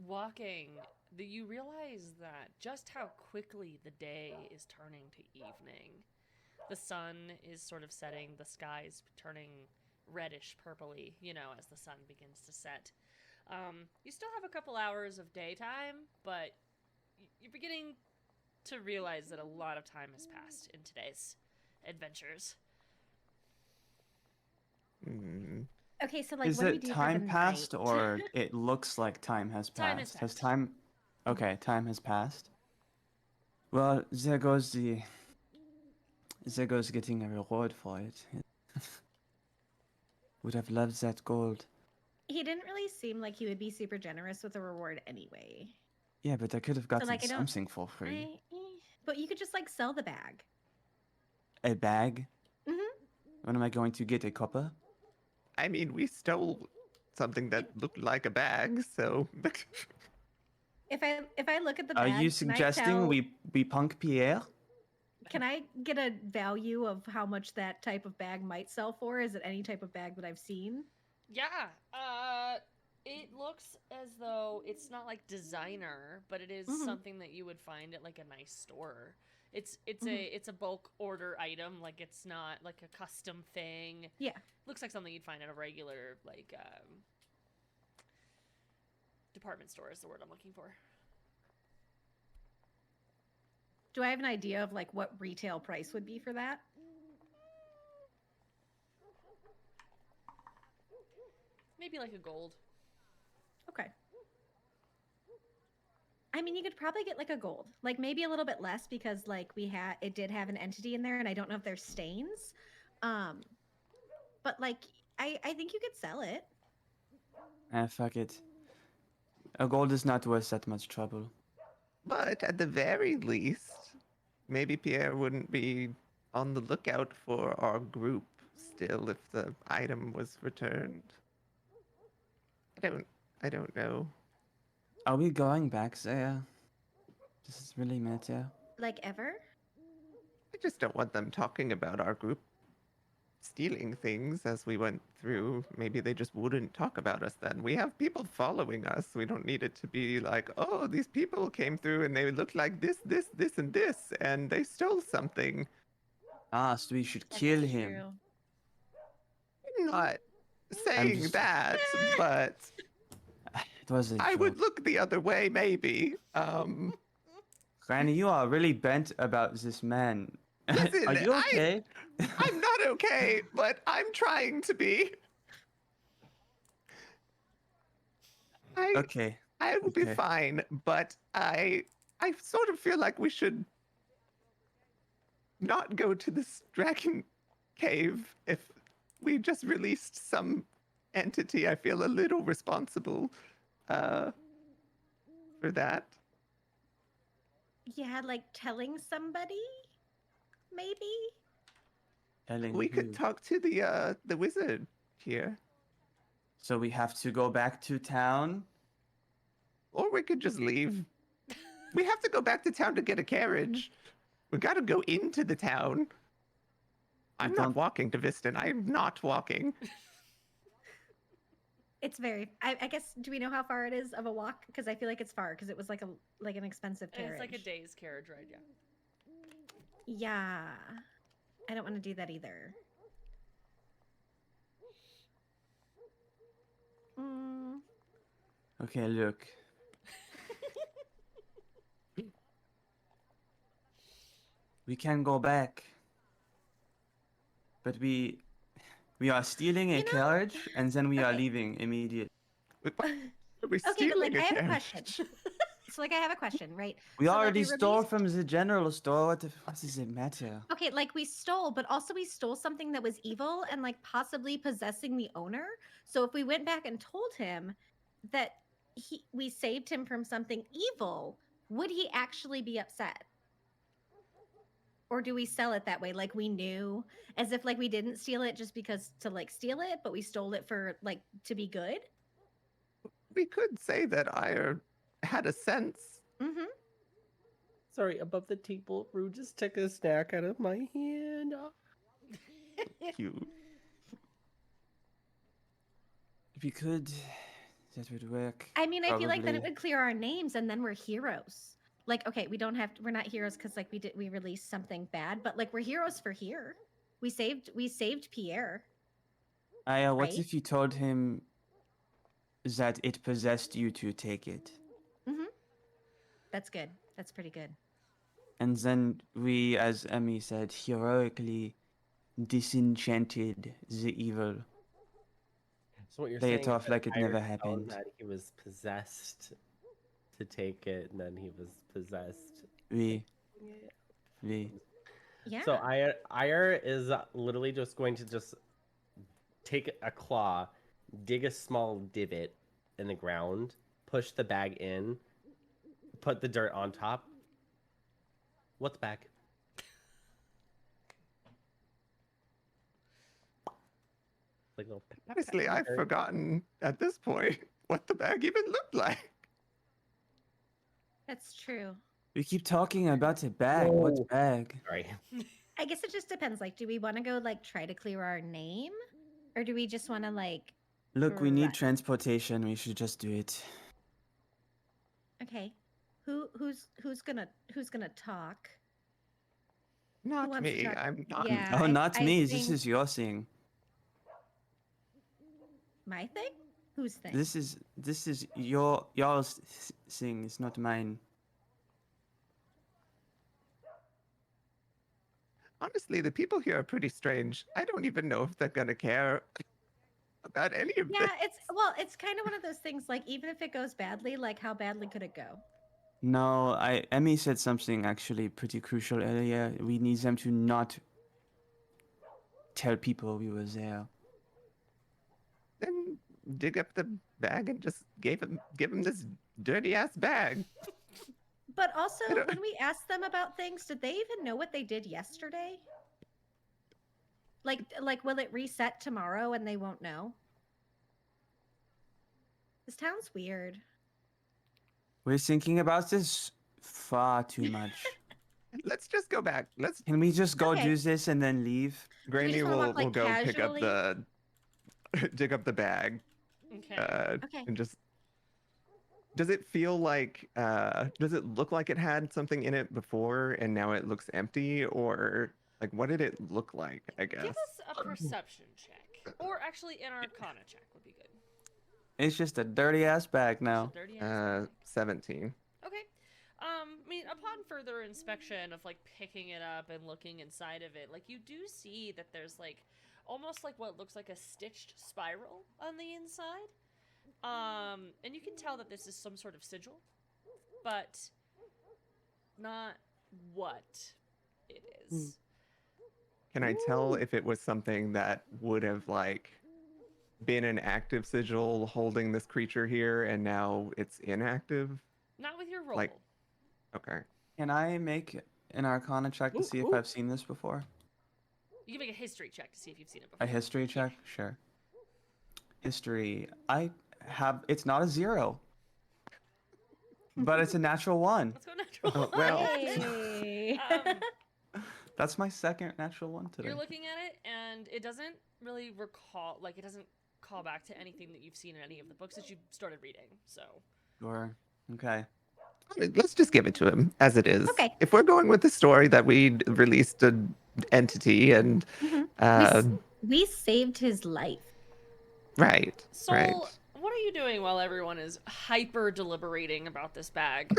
walking, you realize that just how quickly the day is turning to evening. The sun is sort of setting, the sky is turning reddish purpley, as the sun begins to set. You still have a couple hours of daytime, but you're beginning to realize that a lot of time has passed in today's adventures. Okay, so like, Is what do we it do for time the passed night? or it looks like time has passed? Time has Has passed. time? Okay, time has passed. Well, there goes getting a reward for it. Would have loved that gold. He didn't really seem like he would be super generous with a reward anyway. Yeah, but I could have gotten like, I don't- something for free. But you could just like sell the bag. A bag? Mm-hmm. When am I going to get a copper? I mean, we stole something that looked like a bag, so. If I look at the bag, Are you can I suggesting tell- we punk Pierre? Can I get a value of how much that type of bag might sell for? Is it any type of bag that I've seen? Yeah, it looks as though it's not like designer, but it is something that you would find at like a nice store. It's a bulk order item, like it's not like a custom thing. Yeah. Looks like something you'd find at a regular like department store is the word I'm looking for. Do I have an idea of like what retail price would be for that? Maybe like a gold. Okay. I mean, you could probably get like a gold, like maybe a little bit less because like it did have an entity in there, and I don't know if there's stains. But like I think you could sell it. Fuck it. A gold is not worth that much trouble. But at the very least, maybe Pierre wouldn't be on the lookout for our group still if the item was returned. I don't know. Are we going back there? Does it really matter? Like ever? I just don't want them talking about our group stealing things as we went through. Maybe they just wouldn't talk about us then. We have people following us. We don't need it to be like, oh, these people came through and they looked like this, and this, and they stole something. Ah, so we should kill That's him. true. I'm not saying just- that, but It was a I joke. would look the other way, maybe. Granny, you are really bent about this man. Listen, Are you okay? I'm not okay, but I'm trying to be. Okay. I will be Okay. fine, but I sort of feel like we should not go to this dragon cave. If we just released some entity, I feel a little responsible for that. Yeah, like telling somebody, maybe. Telling We who? could talk to the wizard here, So we have to go back to town. or we could just leave. We have to go back to town to get a carriage. We got to go into the town. I'm not don't- walking to Viston. I'm not walking. It's very. I guess. Do we know how far it is of a walk? Because I feel like it's far. Because it was like an expensive carriage. It's like a day's carriage ride, yeah. Yeah, I don't want to do that either. Mm, Okay, look. We can go back. But we are stealing a You know- carriage and then we are Okay. leaving immediately. Are we Okay, but, stealing like, I have a carriage? question. So, like, I have a question, right? We So, like, already stole released- from the general store. What does it matter? Okay, like we stole, but also we stole something that was evil and like possibly possessing the owner. So if we went back and told him that we saved him from something evil, would he actually be upset? Or do we sell it that way, like we knew, as if like we didn't steal it just because to like steal it, but we stole it for like to be good? We could say that I had a sense. Mm-hmm. Sorry, above the table, Rue just took a snack out of my hand. Cute. If we could, that would work. I mean, I feel like then it Probably. would clear our names and then we're heroes. Like, okay, we're not heroes because like we released something bad, but like we're heroes for here. We saved Pierre. Aya, what Right? if you told him that it possessed you to take it? Mm-hmm. That's good. That's pretty good. And then we, as Emmy said, heroically disenchanted the evil. So what you're Play saying it is off that like it Iris never found happened. That he was possessed to take it, and then he was possessed. We. Yeah. So Ire is literally just going to just take a claw, dig a small divot in the ground, push the bag in, put the dirt on top. What's bag? Like little. Honestly, I've forgotten at this point what the bag even looked like. That's true. We keep talking about a bag. What Whoa. bag? Sorry. I guess it just depends. Like, do we want to go like try to clear our name, or do we just want to like? Look, we need Right. transportation. We should just do it. Okay, who's gonna talk? Not wants to me. talk? I'm not. Yeah. Oh, I- not I me. This think- is your thing. My thing? Whose thing? This is y'all's thing. It's not mine. Honestly, the people here are pretty strange. I don't even know if they're gonna care about any of Yeah, this. it's kind of one of those things. Like, even if it goes badly, like how badly could it go? No, Emmy said something actually pretty crucial earlier. We need them to not tell people we were there. Then dig up the bag and just give him this dirty ass bag. But also, I don't- when we asked them about things, did they even know what they did yesterday? Like, will it reset tomorrow and they won't know? This town's weird. We're thinking about this far too much. Let's just go back. Let's Can we just go Okay. do this and then leave? Granny just wanna will walk, like, go pick up casually? the dig up the bag Okay. Okay. and just. Does it feel like? Does it look like it had something in it before and now it looks empty, or like what did it look like? I guess. Give us a perception check. Or actually, an arcana check would be good. It's just a dirty ass bag Just a now. dirty ass bag. 17. Okay. I mean, upon further inspection of like picking it up and looking inside of it, like you do see that there's like almost like what looks like a stitched spiral on the inside. And you can tell that this is some sort of sigil, but not what it is. Can I tell if it was something that would have like been an active sigil holding this creature here and now it's inactive? Not with your roll. Like- Okay. Can I make an Arcana check to see if I've seen this before? You can make a history check to see if you've seen it A before. history check? Sure. History. It's not a 0. But it's a natural 1. Let's go natural. Oh, well. Hey. That's my second natural 1 today. You're looking at it, and it doesn't really recall, like, it doesn't call back to anything that you've seen in any of the books that you started reading, so. Sure. Okay. Let's just give it to him as it is. Okay. If we're going with the story that we released an entity and We saved his life. right. So, right. what are you doing while everyone is hyper deliberating about this bag?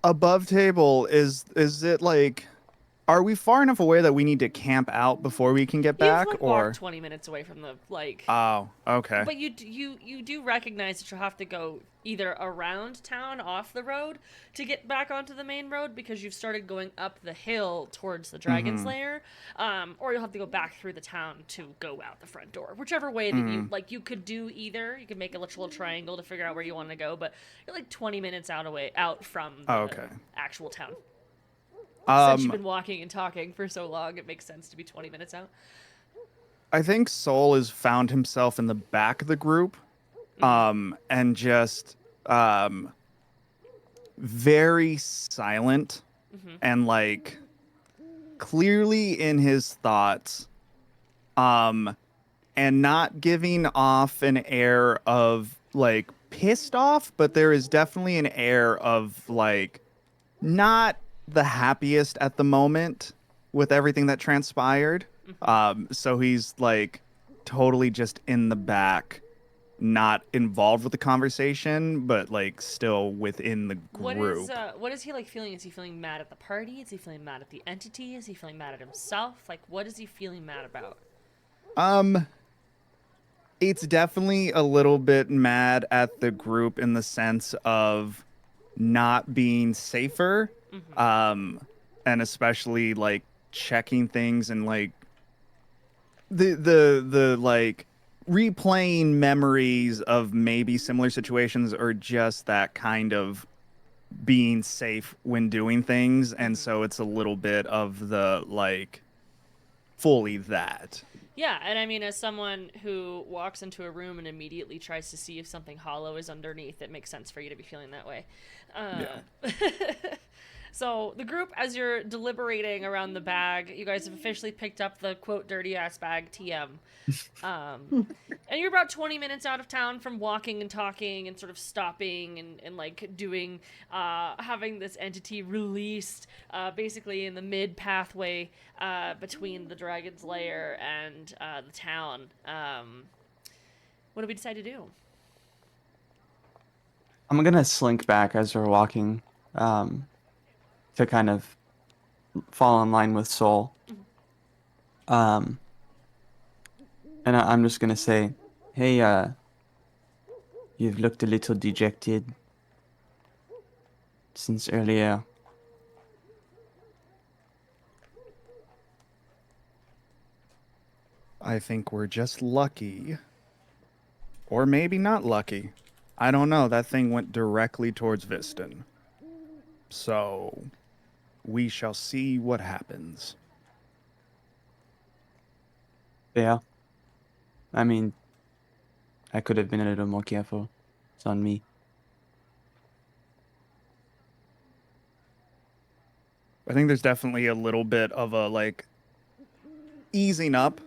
Above table, is it like, are we far enough away that we need to camp out before we can get back, You've, like, or? walked 20 minutes away from the, like... Oh, okay. But you do recognize that you'll have to go either around town off the road to get back onto the main road because you've started going up the hill towards the dragon's lair, or you'll have to go back through the town to go out the front door. Whichever way that you like, you could do either. You could make a little triangle to figure out where you want to go, but you're like 20 minutes out from the actual town. Since you've been walking and talking for so long, it makes sense to be 20 minutes out. I think Soul has found himself in the back of the group, and just very silent and like clearly in his thoughts, and not giving off an air of like pissed off, but there is definitely an air of like not the happiest at the moment with everything that transpired. So he's like totally just in the back, not involved with the conversation, but like still within the group. What is he like feeling? Is he feeling mad at the party? Is he feeling mad at the entity? Is he feeling mad at himself? Like, what is he feeling mad about? It's definitely a little bit mad at the group in the sense of not being safer, and especially like checking things and like the like replaying memories of maybe similar situations or just that kind of being safe when doing things, and so it's a little bit of the like fully that. Yeah, and I mean, as someone who walks into a room and immediately tries to see if something hollow is underneath, it makes sense for you to be feeling that way. So the group, as you're deliberating around the bag, you guys have officially picked up the, quote, dirty-ass bag, TM. And you're about 20 minutes out of town from walking and talking and sort of stopping and like doing, having this entity released basically in the mid-pathway between the dragon's lair and the town. What do we decide to do? I'm gonna slink back as we're walking, to kind of fall in line with Soul. And I'm just gonna say, hey, you've looked a little dejected since earlier. I think we're just lucky. Or maybe not lucky. I don't know. That thing went directly towards Viston. So, we shall see what happens. Yeah. I mean, I could have been a little more careful. It's on me. I think there's definitely a little bit of a like easing up,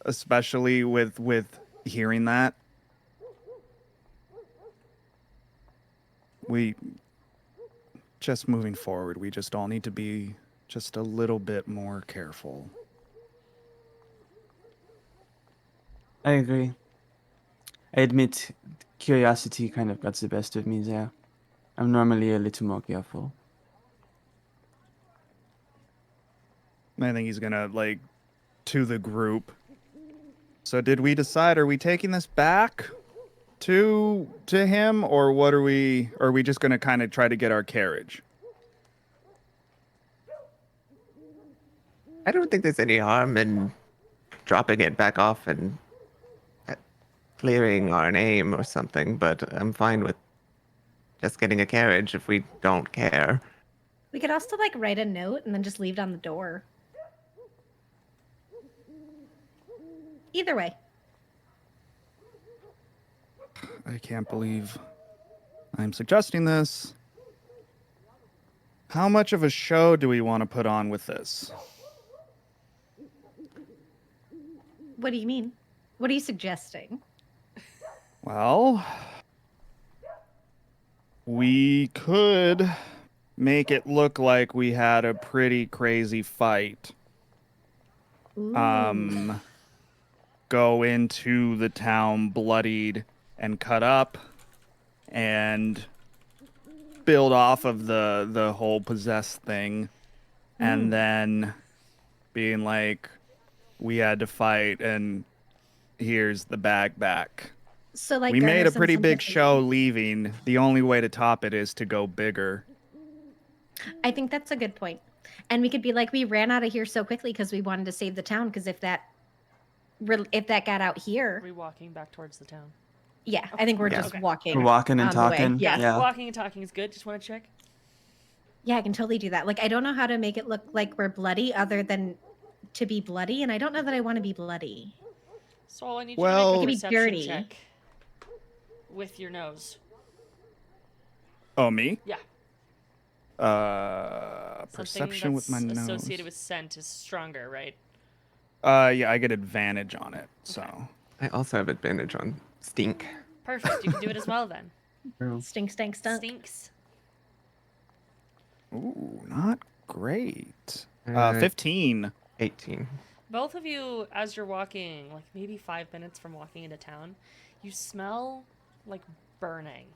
especially with hearing that. We just moving forward, we just all need to be just a little bit more careful. I agree. I admit, curiosity kind of got the best of me there. I'm normally a little more careful. I think he's gonna like to the group So did we decide? Are we taking this back to him, or what are we? Are we just gonna kind of try to get our carriage? I don't think there's any harm in dropping it back off and clearing our name or something, but I'm fine with just getting a carriage if we don't care. We could also like write a note and then just leave it on the door. Either way. I can't believe I'm suggesting this. How much of a show do we want to put on with this? What do you mean? What are you suggesting? Well, we could make it look like we had a pretty crazy fight. Ooh. Go into the town bloodied and cut up and build off of the whole possessed thing, and then being like, we had to fight and here's the bag back. So like We made garner a some pretty big sympathy. show leaving. The only way to top it is to go bigger. I think that's a good point. And we could be like, we ran out of here so quickly because we wanted to save the town. Because if that got out Are here, we walking back towards the town? yeah, I think we're Yeah. just Okay. walking. We're walking and on the way. talking. Yeah. Yeah. Walking and talking is good. Just want to check. Yeah, I can totally do that. Like, I don't know how to make it look like we're bloody other than to be bloody, and I don't know that I want to be bloody. So I need Well- you to It make could a be perception dirty. check with your nose. Oh, me? Yeah. Perception with my nose. Associated with scent is stronger, right? Yeah, I get advantage on it. So I also have advantage on stink. Perfect. You can do it as well then. Stink, stank, stunk. Stinks. ooh, not great. Uh, 15. 18. Both of you, as you're walking, like maybe 5 minutes from walking into town, you smell like burning.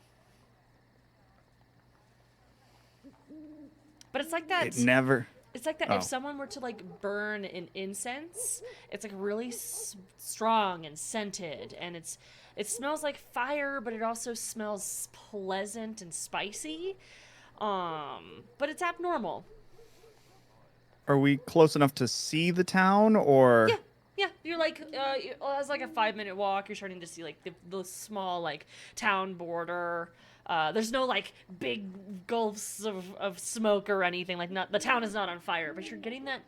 But it's like that. It never. It's like that Oh. if someone were to like burn an incense, it's like really strong and scented, and it smells like fire, but it also smells pleasant and spicy. But it's abnormal. Are we close enough to see the town, or? Yeah. Yeah, you're like, as like a 5-minute walk, you're starting to see like the small like town border. There's no like big gulfs of smoke or anything. Like the town is not on fire, but you're getting that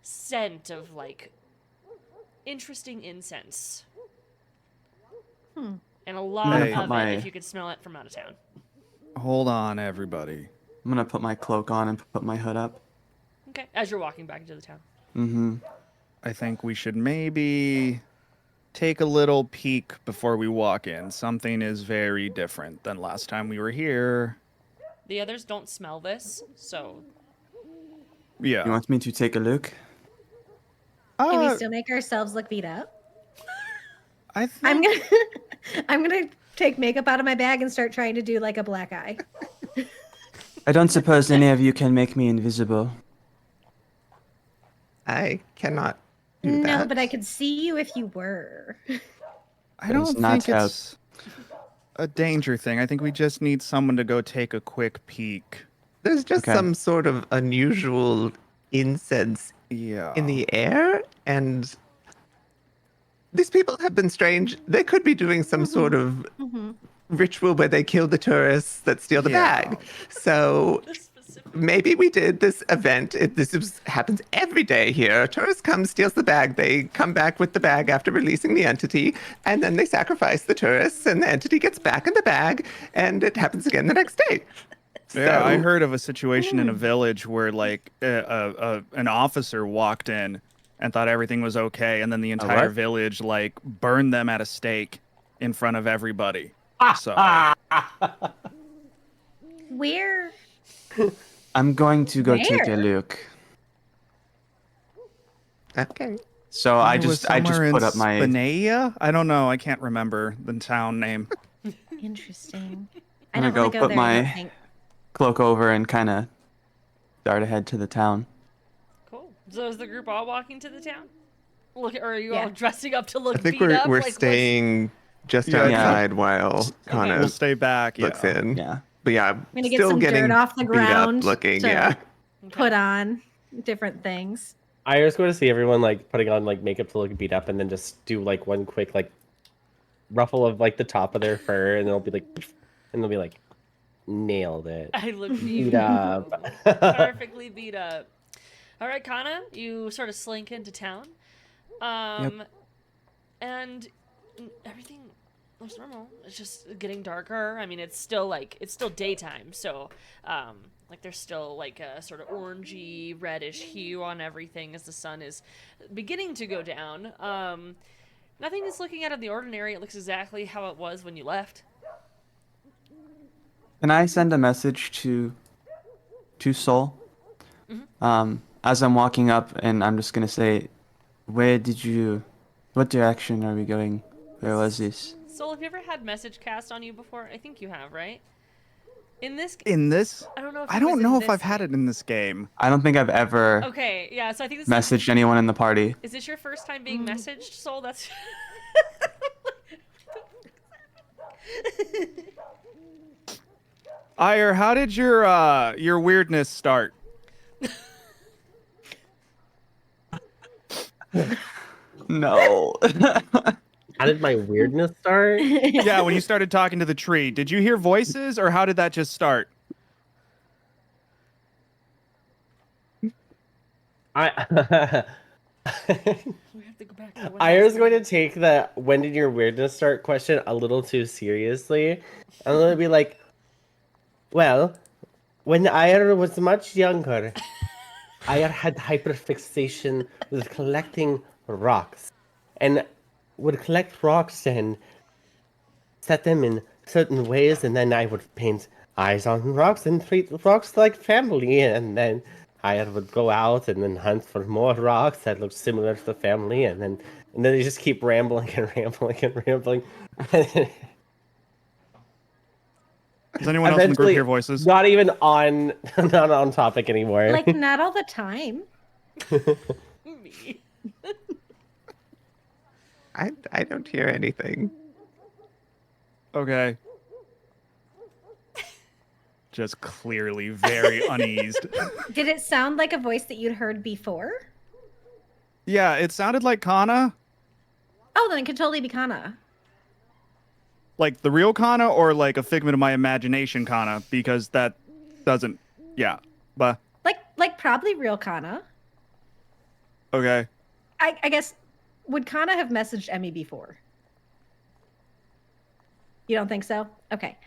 scent of like interesting incense. And a lot Hey. of My- it if you could smell it from out of town. Hold on, everybody. I'm gonna put my cloak on and put my hood up. Okay, as you're walking back into the town. Mm-hmm. I think we should maybe take a little peek before we walk in. Something is very different than last time we were here. The others don't smell this, so Yeah. You want me to take a look? Can we Uh, still make ourselves look beat up? I think I'm gonna, I'm gonna take makeup out of my bag and start trying to do like a black eye. I don't suppose any of you can make me invisible. I cannot do No, that. but I could see you if you were. I That don't is not think how- it's a danger thing. I think we just need someone to go take a quick peek. There's just Okay. some sort of unusual incense Yeah. in the air, and these people have been strange. They could be doing some sort of Mm-hmm. ritual where they kill the tourists that steal the Yeah. bag. So this specific maybe we did this event. Happens every day here. A tourist comes, steals the bag. They come back with the bag after releasing the entity, and then they sacrifice the tourists, and the entity gets back in the bag, and it happens again the next day. Yeah, I So- heard of a situation in a village where like an officer walked in and thought everything was okay, and then the entire what? village like burned them at a stake in front of everybody. So Where? I'm going to go take a Where? look. Okay. So I it was just somewhere put in up my Spinea? I don't know. I can't remember the town name. Interesting. I I'm don't gonna want to go go put there. I don't my- think. cloak over and kind of dart ahead to the town. cool. So is the group all walking to the town? Look, or are you Yeah. all dressing up to look I think beat up? we're Like, what's- staying just Yeah. outside while Okay. Kanna We'll stay back. looks Yeah. in. Yeah. But yeah, I'm gonna get still some getting dirt off the beat up ground looking. to Yeah. Okay. put on different things. I just go to see everyone like putting on like makeup to look beat up, and then just do like one quick like ruffle of like the top of their fur, and they'll be like, and they'll be like, nailed it. I look Beat beautiful. up. Perfectly beat up. All right, Kanna, you sort of slink into town. And everything looks normal. It's just getting darker. I mean, it's still daytime, so like there's still like a sort of orangey reddish hue on everything as the sun is beginning to go down. Nothing is looking out of the ordinary. It looks exactly how it was when you left. Can I send a message to Soul? As I'm walking up, and I'm just gonna say, what direction are we going? Where was this? Soul, have you ever had message cast on you before? I think you have, right? In this, In this, I don't know if I it was don't in know if this I've had game. it in this game. I don't think I've ever Okay, yeah. So I think this messaged anyone in the party. is this your first time being messaged, Soul? That's. Oighear, how did your weirdness start? No. How did my weirdness start? Yeah, when you started talking to the tree, did you hear voices, or how did that just start? We have to go back to when I that was going to started. take the "when did your weirdness start" question a little too seriously. I'm going to be like, well, when I was much younger, I had hyperfixation with collecting rocks, and would collect rocks and set them in certain ways, and then I would paint eyes on rocks and treat rocks like family, and then I would go out and then hunt for more rocks that looked similar to the family, and then they just keep rambling and rambling and rambling. Does anyone else in the group Eventually, hear voices? not even on not on topic anymore. Like, not all the time. Me. I don't hear anything. Okay. Just clearly very uneased. Did it sound like a voice that you'd heard before? Yeah, it sounded like Kanna. Oh, then it could totally be Kanna. Like the real Kanna, or like a figment of my imagination Kanna, because that doesn't. Yeah, but Like probably real Kanna. okay. I guess, would Kanna have messaged Emmy before? You don't think so? Okay.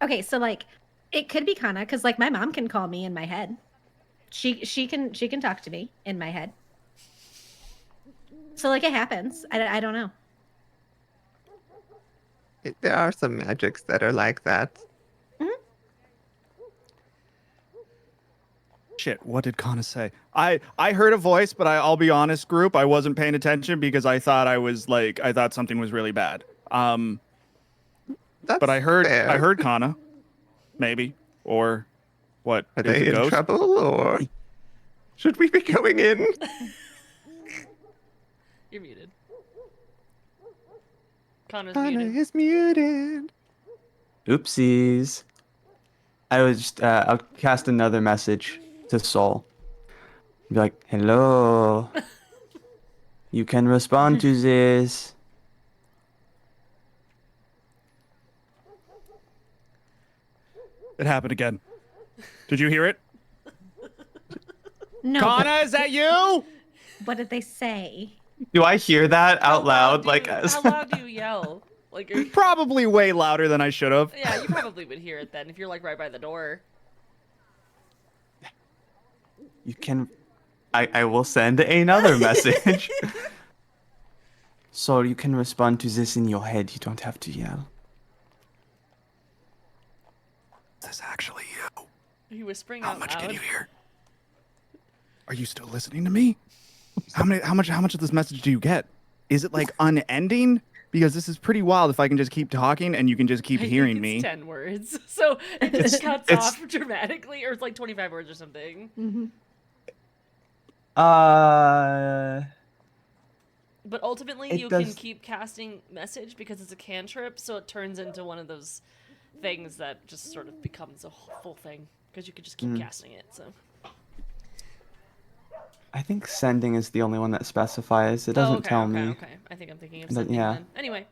Okay, so like it could be Kanna, because like my mom can call me in my head. She can talk to me in my head. So like it happens. I don't know. There are some magics that are like that. Shit, what did Kanna say? I heard a voice, but I'll be honest, group, I wasn't paying attention because I thought something was really bad. That's But I heard fair. Kanna, maybe, or what? Are is they it in ghost? trouble, or should we be going in? You're muted. Kanna's Kanna muted. is muted. Oopsies. I would just I'll cast another message to Soul. Be like, hello. You can respond to this. It happened again. Did you hear it? No. Kanna, is that you? What did they say? Do I hear that How out loud? do Like, you, as... how loud do you yell? Like, Probably way louder than I should have. yeah, you probably would hear it then if you're like right by the door. you can. I will send another message. So you can respond to this in your head. You don't have to yell. Is this actually you? Are you whispering How out much loud? can you hear? Are you still listening to me? How much of this message do you get? Is it like unending? Because this is pretty wild if I can just keep talking and you can just keep I hearing think it's me. 10 words, so it just cuts it's- off dramatically, or it's like 25 words or something. Mm-hmm. But ultimately, It you can does- keep casting message because it's a cantrip, so it turns into one of those things that just sort of becomes a full thing because you could just keep casting it. So. I think sending is the only one that specifies. It doesn't okay, tell okay, me. okay. I think I'm thinking of It does- sending yeah. then. Anyway.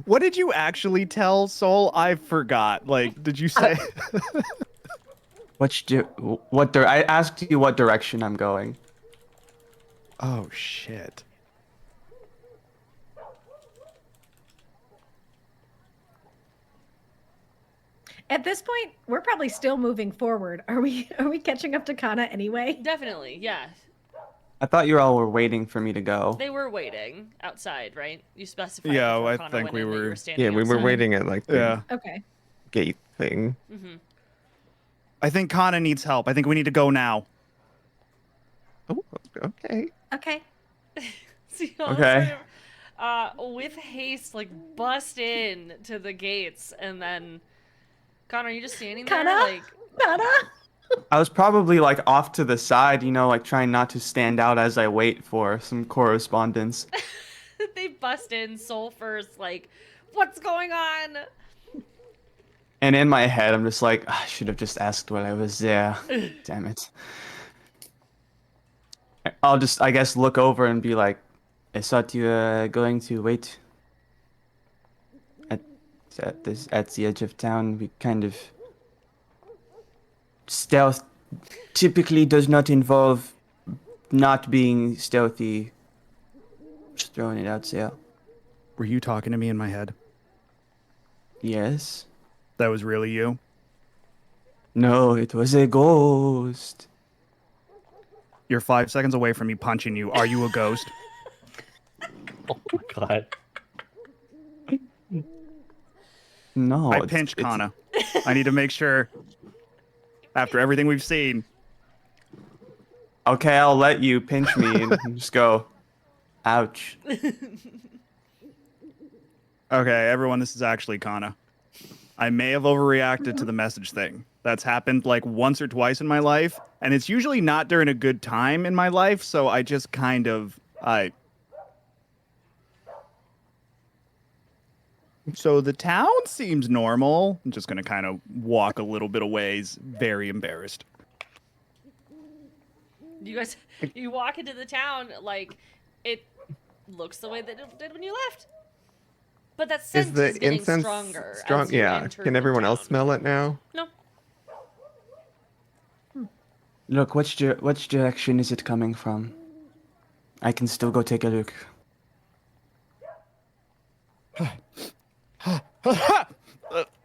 What did you actually tell Soul? I forgot. Like, did you say? I asked you what direction I'm going. Oh shit. At this point, we're probably still moving forward. Are we catching up to Kanna anyway? Definitely, yeah. I thought you all were waiting for me to go. They were waiting outside, right? You specified Yeah, before I Kanna think went we in that you were- were standing Yeah, we were outside. waiting at like the Yeah. Okay. gate thing. Mm-hmm. I think Kanna needs help. I think we need to go now. Oh, okay. Okay. So you all Okay. sort of, with haste, like, bust in to the gates, and then... Connor, are you just standing there, Kanna? like... Kanna? I was probably like off to the side, like trying not to stand out as I wait for some correspondence. They bust in, soul first, like, what's going on? And in my head, I'm just like, I should have just asked while I was there. Damn it. I'll just, I guess, look over and be like, I thought you were going to wait at at the edge of town. We kind of stealth typically does not involve not being stealthy. Just throwing it out there. Were you talking to me in my head? Yes. That was really you? No, it was a ghost. You're 5 seconds away from me punching you. Are you a ghost? Oh my god. No. I pinched Kanna. I need to make sure. After everything we've seen. Okay, I'll let you pinch me and just go, ouch. Okay, everyone, this is actually Kanna. I may have overreacted to the message thing. That's happened like once or twice in my life, and it's usually not during a good time in my life, so I just kind of So the town seems normal. I'm just gonna kind of walk a little bit of ways, very embarrassed. You guys, you walk into the town, like, it looks the way that it did when you left. But that scent Is the getting incense stronger. strong? As you Yeah. entered Can the everyone else town. smell it now? No. Look, which direction is it coming from? I can still go take a look.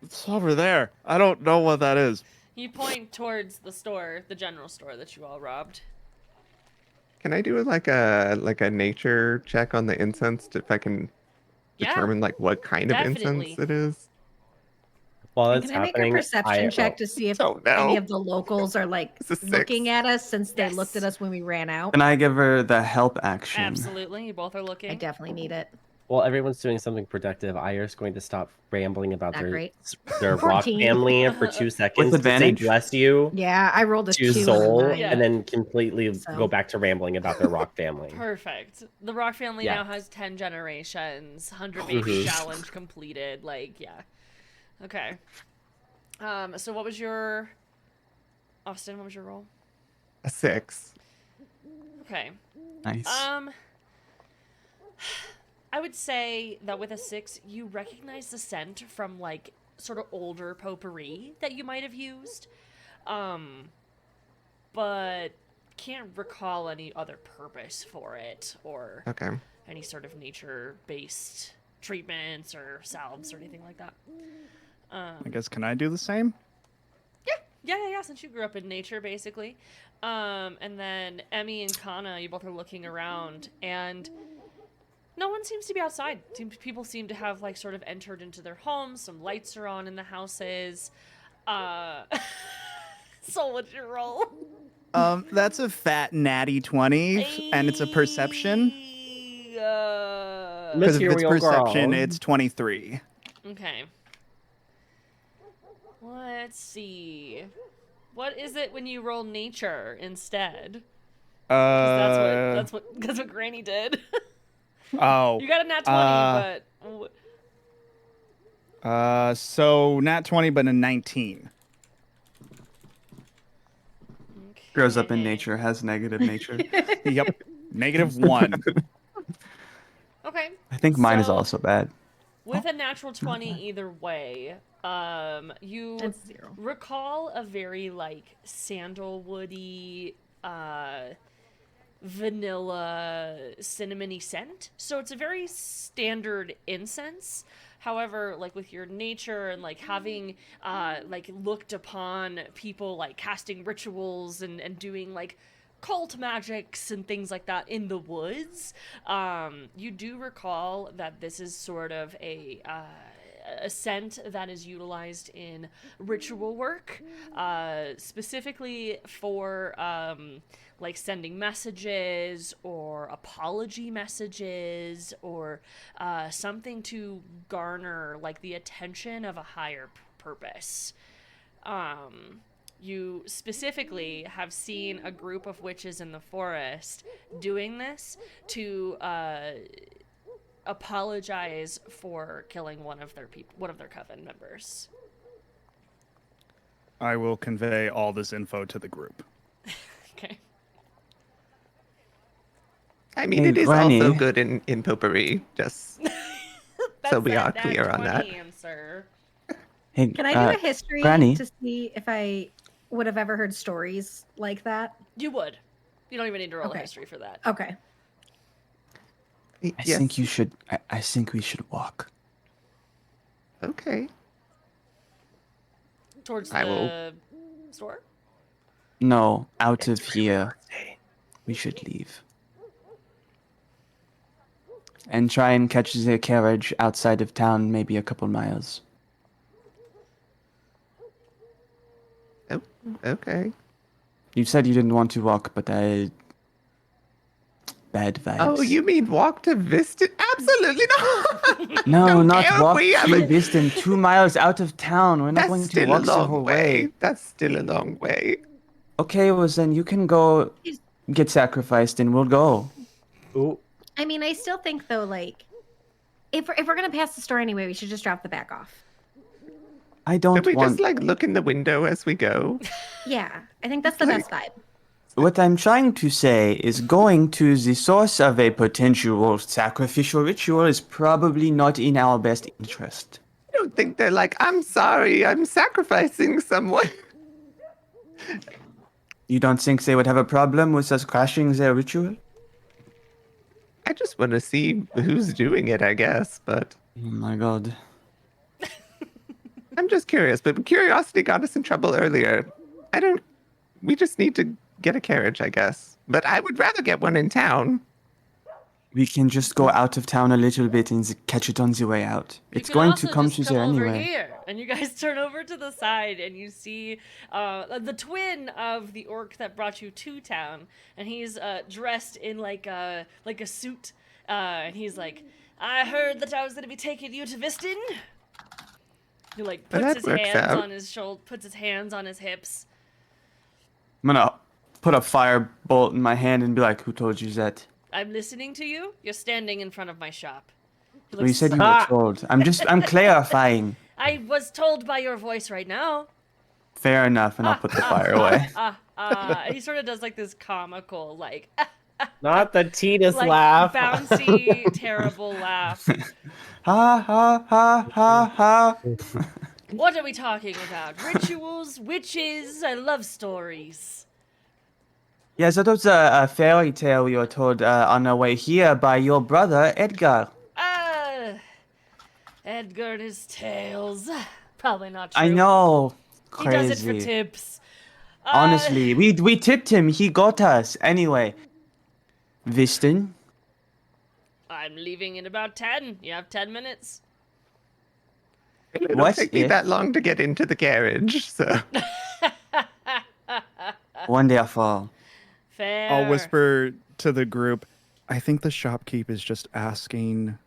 It's over there. I don't know what that is. You point towards the store, the general store that you all robbed. Can I do like a nature check on the incense if I can Yeah, determine like what kind definitely. of incense it is? While And it's can I make a happening, perception check to see if don't any know. of the locals are like It's a 6. looking at us since they looked at Yes. us when we ran out? Can I give her the help action? Absolutely, you both are looking. I definitely need it. while everyone's doing something productive, Aya's going to stop rambling about Not their great. their rock 14. family for 2 seconds to say advantage? bless you Yeah, I rolled a to 2 and a soul, 9. Yeah. and then completely So. go back to rambling about their rock family. Perfect. The Rock family Yeah. now has 10 generations, 100 baby Mhm. challenge completed. Like, yeah. Okay. So what was your... Austin, what was your roll? A 6. Okay. Nice. I would say that with a 6, you recognize the scent from, like, sort of older potpourri that you might have used. But can't recall any other purpose for it or Okay. any sort of nature-based treatments or salves or anything like that. I guess, can I do the same? Yeah, since you grew up in nature, basically. And then Emmy and Kanna, you both are looking around, and no one seems to be outside. People seem to have, like, sort of entered into their homes. Some lights are on in the houses. So what's your roll? That's a fat natty 20, and it's a perception. Because if it's Material perception, girl. it's 23. Okay. Let's see. What is it when you roll nature instead? 'Cause that's what Granny did. Oh. You got a nat 20, but So nat 20, but a 19. Grows up in okay. nature, has negative nature. Yep. -1. Okay. I think mine is So, also bad. with a natural 20 either way, you That's 0. recall a very like sandalwoody, vanilla, cinnamony scent. So it's a very standard incense. However, like with your nature and like having like looked upon people like casting rituals and doing like cult magics and things like that in the woods, you do recall that this is sort of a scent that is utilized in ritual work, specifically for like sending messages or apology messages or something to garner like the attention of a higher purpose. You specifically have seen a group of witches in the forest doing this to apologize for killing one of their coven members. I will convey all this info to the group. Okay. I mean, Hey, it is Granny. also good in potpourri, just so we are clear on that. Answer. Hey, Can I do a history Granny? to see if I would have ever heard stories like that? You would. You don't even need to roll a Okay. history for that. Okay. I think you should. I think we should walk. Okay. Towards I will- the store? No, out of here. We should leave. And try and catch the carriage outside of town, maybe a couple miles. Oh, okay. You said you didn't want to walk, but I. Bad vibes. Oh, you mean walk to Vista? Absolutely not. No, Don't not care if walk we have to a- Viston, 2 miles out of town. We're not That's going to still a walk the long whole way. way. That's still a long way. Okay, well then you can go get sacrificed and we'll go. Ooh. I mean, I still think though, like, if we're gonna pass the store anyway, we should just drop the bag off. I don't Can we want. just like look in the window as we go? Yeah, I think that's the best vibe. What I'm trying to say is going to the source of a potential sacrificial ritual is probably not in our best interest. I don't think they're like, I'm sorry, I'm sacrificing someone. You don't think they would have a problem with us crashing their ritual? I just want to see who's doing it, I guess, but Oh my god. I'm just curious. But curiosity got us in trouble earlier. We just need to get a carriage, I guess. But I would rather get one in town. We can just go out of town a little bit and catch it on the way out. You It's can going also to come just to there over anyway. here, and you guys turn over to the side, and you see the twin of the orc that brought you to town, and he's dressed in like a suit, and he's like, "I heard that I was gonna be taking you to Viston." He like puts That his works hands out. on his shoulder, puts his hands on his hips. I'm gonna put a firebolt in my hand and be like, who told you that? I'm listening to you. You're standing in front of my shop. He Well, you looks- said you were Ah! told. I'm clarifying. I was told by your voice right now. Fair enough, and I'll put the fire away. And he sort of does like this comical, like, Not the Tina's like laugh. bouncy, terrible laugh. Ha ha ha ha ha. What are we talking about? Rituals, witches, I love stories. Yes, that was a fairy tale you were told on our way here by your brother, Edgar. Edgar and his tales. Probably not true. I know. He does it for Crazy. tips. Honestly, we tipped him. He got us. Anyway. Viston? I'm leaving in about 10. You have 10 minutes. It'll What take me if- that long to get into the carriage, so Wonderful. Fair. I'll whisper to the group, I think the shopkeep is just asking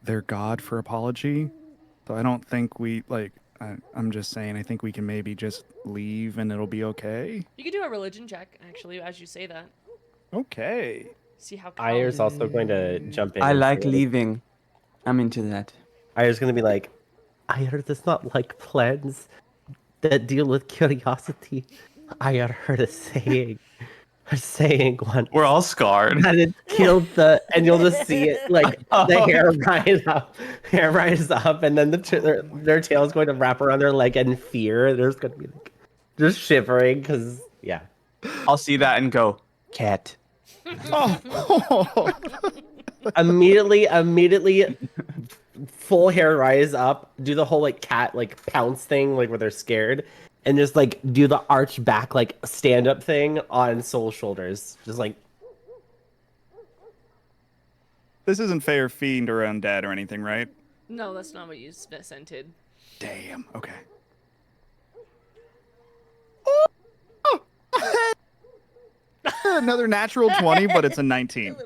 their god for apology. So I don't think we, like, I'm just saying, I think we can maybe just leave and it'll be okay. You can do a religion check, actually, as you say that. Okay. See how Ayer's cowed. also going to jump in. I and like say, leaving. I'm into that. Ayer's going to be like, Ayer does not like plans that deal with curiosity. Ayer heard a saying once. We're all scarred. That it killed and you'll just see it like the hair rise up, and then their tail is going to wrap around their leg in fear. There's going to be like just shivering because yeah. I'll see that and go, cat. Oh. Immediately, full hair rise up, do the whole like cat like pounce thing, like where they're scared, and just like do the arch back like stand up thing on Soul's shoulders, just like. This isn't fair fiend or undead or anything, right? No, that's not what you scented. Damn. Okay. Another natural 20, but it's a 19.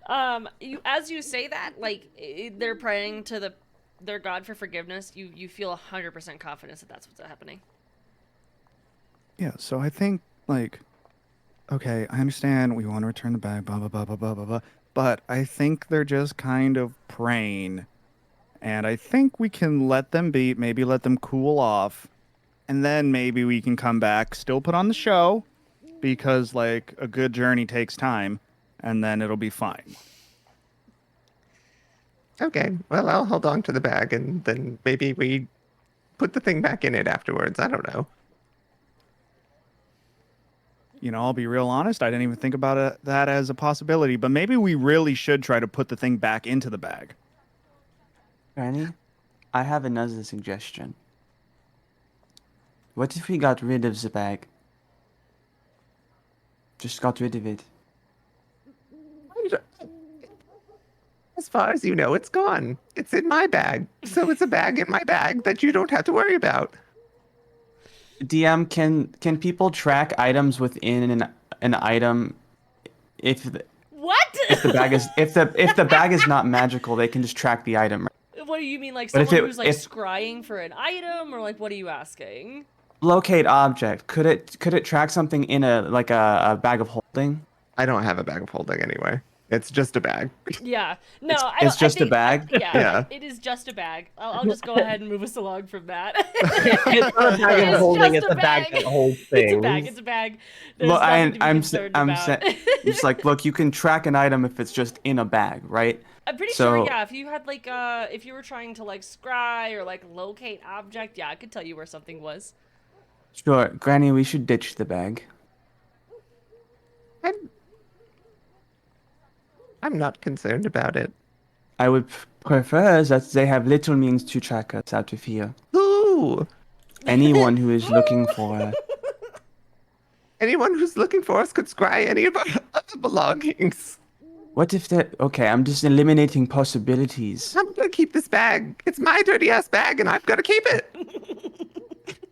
As you say that, like they're praying to their god for forgiveness. You feel 100% confidence that that's what's happening. Yeah. So I think like, okay, I understand we want to return the bag, blah blah blah blah blah blah blah. But I think they're just kind of praying, and I think we can let them be, maybe let them cool off, and then maybe we can come back, still put on the show, because like a good journey takes time, and then it'll be fine. Okay, well, I'll hold on to the bag and then maybe we put the thing back in it afterwards. I don't know. You know, I'll be real honest. I didn't even think about that as a possibility, but maybe we really should try to put the thing back into the bag. Granny, I have another suggestion. What if we got rid of the bag? Just got rid of it. As far as you know, it's gone. It's in my bag. So it's a bag in my bag that you don't have to worry about. DM, can people track items within an item if the, What? if the bag is if the bag is not magical, they can just track the item. What do you mean, like But if someone it- who's like if- scrying for an item, or like what are you asking? Locate object. Could it track something in a bag of holding? I don't have a bag of holding anyway. It's just a bag. Yeah, no, It's just a think- bag? Yeah. It is just a bag. I'll just go ahead and move us along from that. It's not a bag of It's holding, just it's a bag that holds It's a things. bag. It's a bag. There's Look, nothing to be I'm concerned I'm about. just like, look, you can track an item if it's just in a bag, right? I'm pretty sure, So- yeah. If you had like, if you were trying to like scry or like locate object, yeah, I could tell you where something was. Sure, Granny, we should ditch the bag. I'm not concerned about it. I would prefer that they have little means to track us out of here. Ooh! Anyone who is looking for us. Anyone who's looking for us could scry any of our other belongings. What if that? Okay, I'm just eliminating possibilities. I'm gonna keep this bag. It's my dirty ass bag and I've gotta keep it.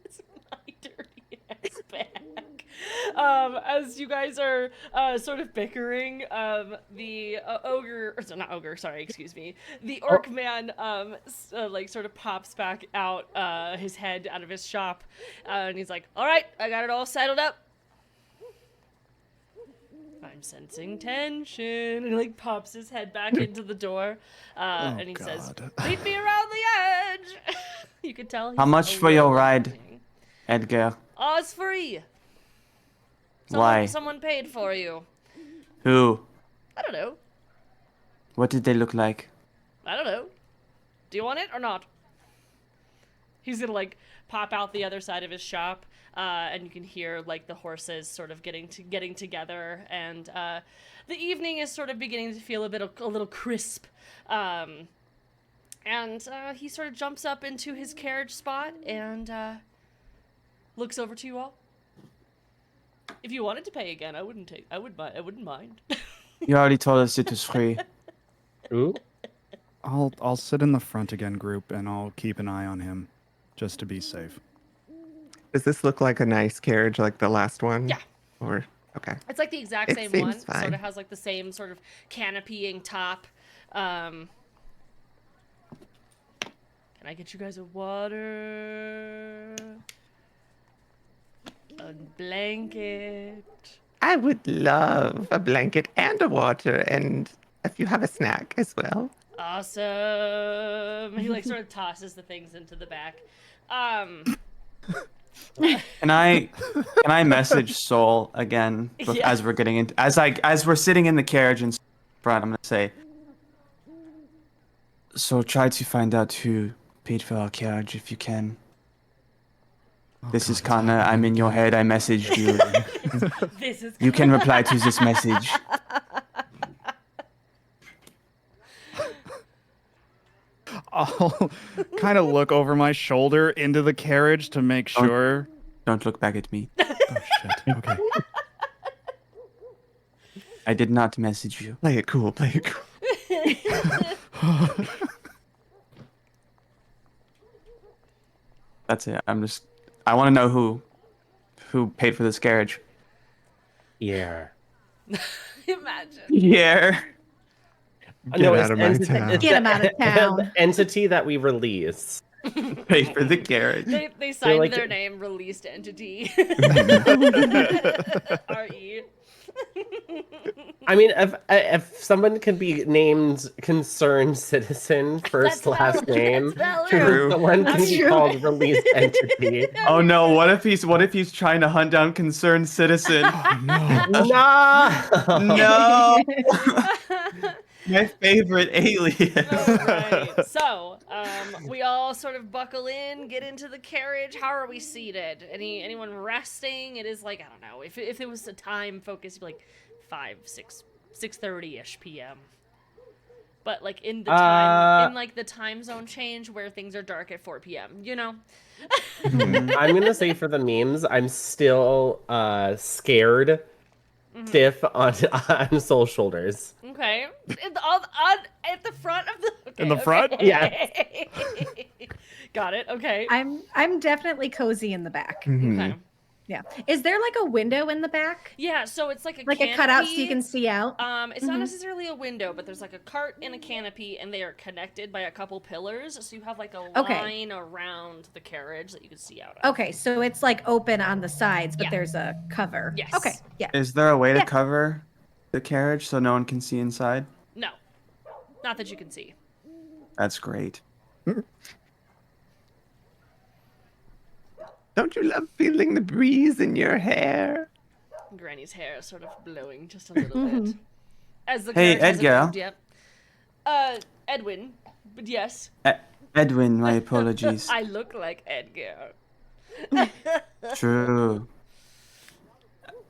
It's my dirty ass bag. As you guys are sort of bickering, the ogre, or so not ogre, sorry, excuse me, the orc man, like sort of pops back out his head out of his shop, and he's like, "All right, I got it all settled up. I'm sensing tension," and he like pops his head back into the door, and he says, "Meet me around the edge." You could tell. How he's much a for your little ride? annoying. Edgar. Oh, it's free. Why? Someone paid for you. Who? I don't know. What did they look like? I don't know. Do you want it or not? He's gonna like pop out the other side of his shop, and you can hear like the horses sort of getting together, and the evening is sort of beginning to feel a little crisp. And he sort of jumps up into his carriage spot and looks over to you all. If you wanted to pay again, I wouldn't mind. You already told us it was free. Ooh. I'll sit in the front again, group, and I'll keep an eye on him, just to be safe. Does this look like a nice carriage like the last one? Yeah. Or okay. It's like the exact It same seems one. Sort fine. of has like the same sort of canopying top. Can I I get you guys a water? A blanket? I would love a blanket and a water, and if you have a snack as well. Awesome. He like sort of tosses the things into the back. Can I message Soul again Yeah. as we're getting into as we're sitting in the carriage in front? I'm gonna say. So try to find out who paid for our carriage if you can. This is Kanna. I'm in your head. I messaged you. This is You can reply to this message. I'll kind of look over my shoulder into the carriage to make sure. Don't look back at me. Oh shit. Okay. I did not message you. Play it cool. Play it cool. That's it. I want to know who paid for this carriage. Yeah. Imagine. Yeah. Get it's out of my entity- town. it's Get the- him out of town. The entity that we release. Pay for the carriage. They signed like- their name, released entity. RE. I mean, if someone could be named concerned citizen first That's last valid. name, That's True. valid. someone can That's be true. called released entity. Oh no! What if he's trying to hunt down concerned citizen? No. No, my favorite alien. All right. So, we all sort of buckle in, get into the carriage. How are we seated? Anyone resting? It is like, I don't know. If it was a time focus, it'd be like 6:30ish p.m. But like in the time in like the time zone change where things are dark at 4 p.m. You know. I'm gonna say for the memes, I'm still scared, stiff on Soul's shoulders. Okay. At the front of the. Okay, In the front? Yeah. Got it. Okay. I'm definitely cozy in the back. Mhm. Okay. Yeah. Is there like a window in the back? Yeah. So it's like a Like a cutout so you canopy. can see out? It's not Mhm. necessarily a window, but there's like a cart and a canopy, and they are connected by a couple pillars. So you have like a Okay. line around the carriage that you can see out of. Okay, so it's like open on the sides, but Yeah. there's a cover. Yes. Okay. Yeah. Is there a way Yeah. to cover the carriage so no one can see inside? No, not that you can see. That's great. Don't you love feeling the breeze in your hair? Granny's hair is sort of blowing just a little bit. Mhm. As the Hey, carriage hasn't Edgar. moved yet. Edwin, but yes, Edwin, my apologies. I look like Edgar. True.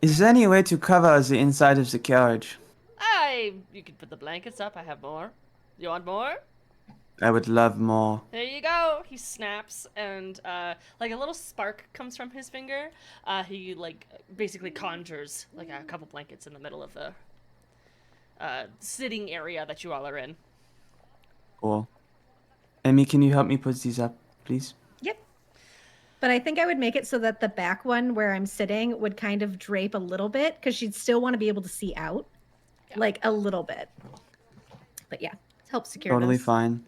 Is there any way to cover the inside of the carriage? You could put the blankets up. I have more. You want more? I would love more. There you go. He snaps, and like a little spark comes from his finger. He like basically conjures like a couple blankets in the middle of the sitting area that you all are in. Cool. Emmy, can you help me put these up, please? Yep. But I think I would make it so that the back one where I'm sitting would kind of drape a little bit because she'd still want to be able to see out. Yeah. Like a little bit. But yeah, help secure Totally this. fine.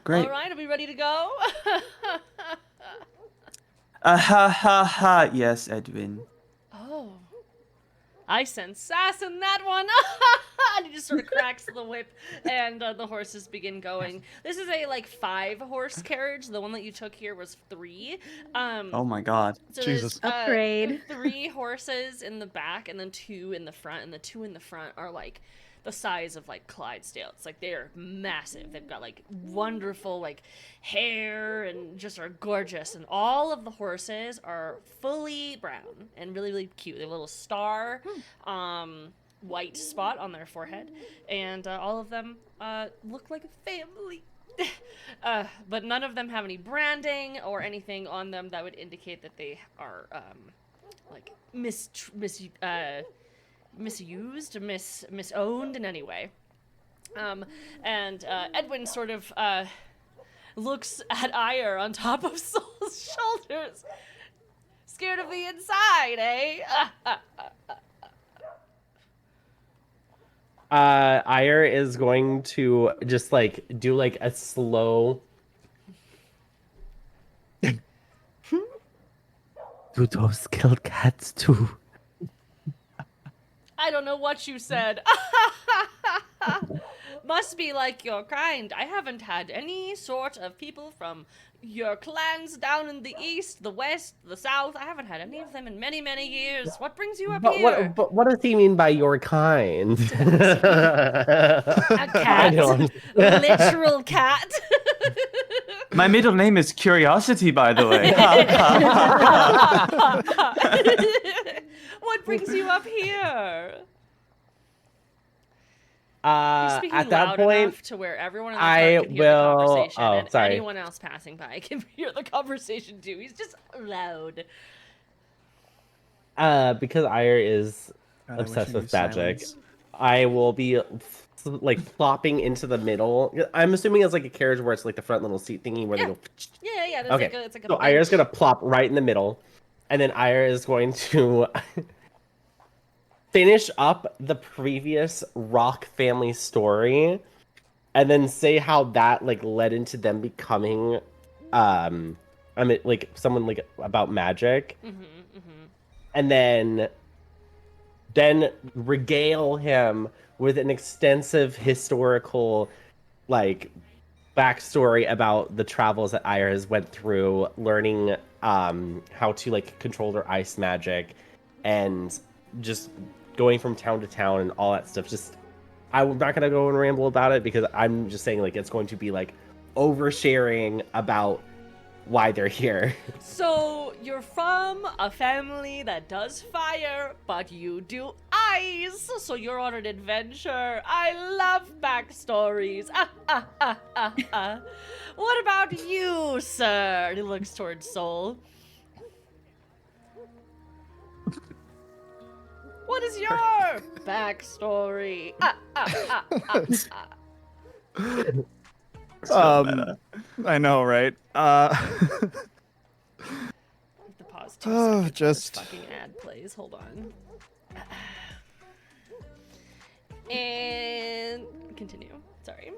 Great. All right, are we ready to go? Ha ha ha. Yes, Edwin. Oh. I sense sass in that one. And he just sort of cracks the whip, and the horses begin going. This is a like 5-horse carriage. The one that you took here was 3. Oh my god. So Jesus. there's, Upgrade. 3 horses in the back, and then 2 in the front. And the 2 in the front are like the size of like Clydesdales. Like they are massive. They've got like wonderful like hair and just are gorgeous. And all of the horses are fully brown and really really cute. They have a little star, white spot on their forehead, and all of them look like a family. But none of them have any branding or anything on them that would indicate that they are like misused, misowned in any way. And Edwin sort of looks at Ire on top of Soul's shoulders. Scared of the inside, eh? Ire is going to just like do like a slow. Do those kill cats too? I don't know what you said. Must be like your kind. I haven't had any sort of people from your clans down in the east, the west, the south. I haven't had any of them in many, many years. What brings you up here? What does he mean by your kind? A cat. Literal cat. My middle name is Curiosity, by the way. What brings you up here? You're speaking At that loud point, enough to where everyone in the park can hear the conversation, and sorry. anyone else passing by can hear the conversation too. He's just loud. Because Ire is God, I wish obsessed I knew with magic, silence. I will be like plopping into the middle. I'm assuming it's like a carriage where it's like the front little seat thingy where Yeah. they go. Yeah. That's Okay, it's like a so Ire's bench. gonna plop right in the middle, and then Ire is going to finish up the previous Rock family story, and then say how that like led into them becoming, I mean, like someone like about magic, and then regale him with an extensive historical like backstory about the travels that Ira has went through, learning how to like control their ice magic, and just going from town to town and all that stuff. Just I'm not gonna go and ramble about it because I'm just saying like it's going to be like oversharing about why they're here. So you're from a family that does fire, but you do ice. So you're on an adventure. I love backstories. What about you, sir? He looks towards Soul. What is your backstory? So meta. I know, right? The pause 2 Oh, seconds. Just just- fucking ad plays. Hold on. And continue. Sorry.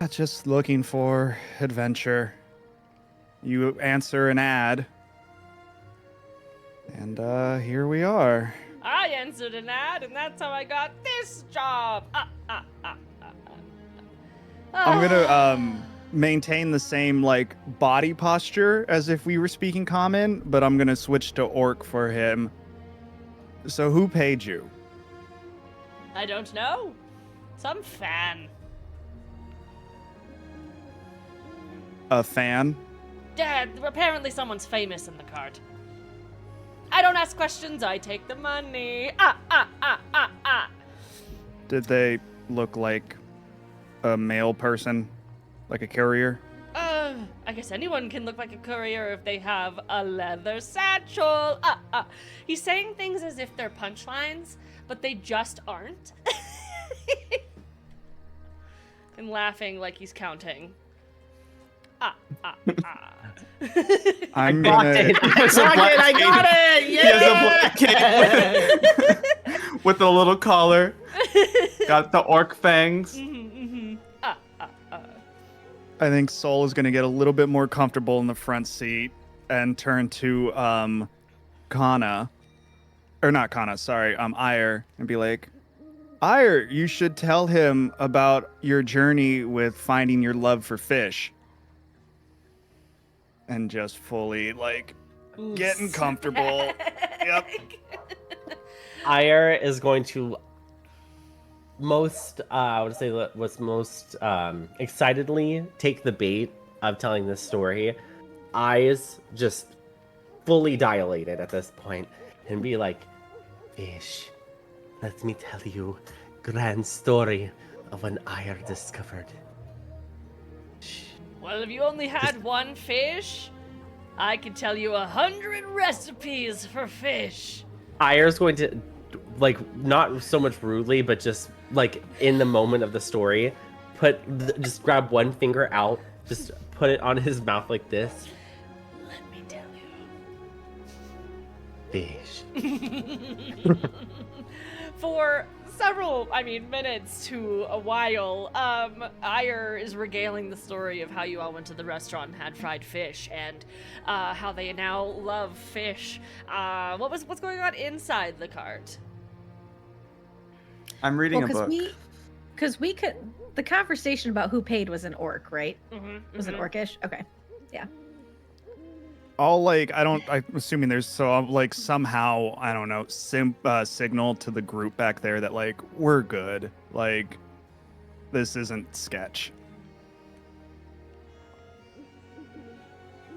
Just looking for adventure. You answer an ad. And here we are. I answered an ad, and that's how I got this job. I'm gonna maintain the same like body posture as if we were speaking common, but I'm gonna switch to orc for him. So who paid you? I don't know. Some fan. A fan? Dad, apparently someone's famous in the cart. I don't ask questions, I take the money. Did they look like a male person? Like a courier? I guess anyone can look like a courier if they have a leather satchel. He's saying things as if they're punchlines, but they just aren't. And laughing like he's counting. I'm Got gonna it! I got it! He has a black cape with a little collar. Got the orc fangs. I think Soul is gonna get a little bit more comfortable in the front seat and turn to Kanna. Or not Kanna, sorry, Ire, and be like, Ire, you should tell him about your journey with finding your love for fish. And just fully like getting comfortable. Yep. Ire is going to I would say what's most excitedly take the bait of telling this story. Eyes just fully dilated at this point and be like, fish, let me tell you grand story of an Ire discovered. Well, if you only had one fish, I could tell you 100 recipes for fish. Ire's going to, like, not so much rudely, but just, like, in the moment of the story, just grab one finger out, just put it on his mouth like this. Let me tell fish. For several, minutes to a while, Ayer is regaling the story of how you all went to the restaurant and had fried fish, and how they now love fish. What's going on inside the cart? I'm reading a book. Because we could. The conversation about who paid was an orc, right? Was it orcish? Okay. Yeah. I'm assuming there's somehow, I don't know, signal to the group back there that like we're good. Like this isn't sketch.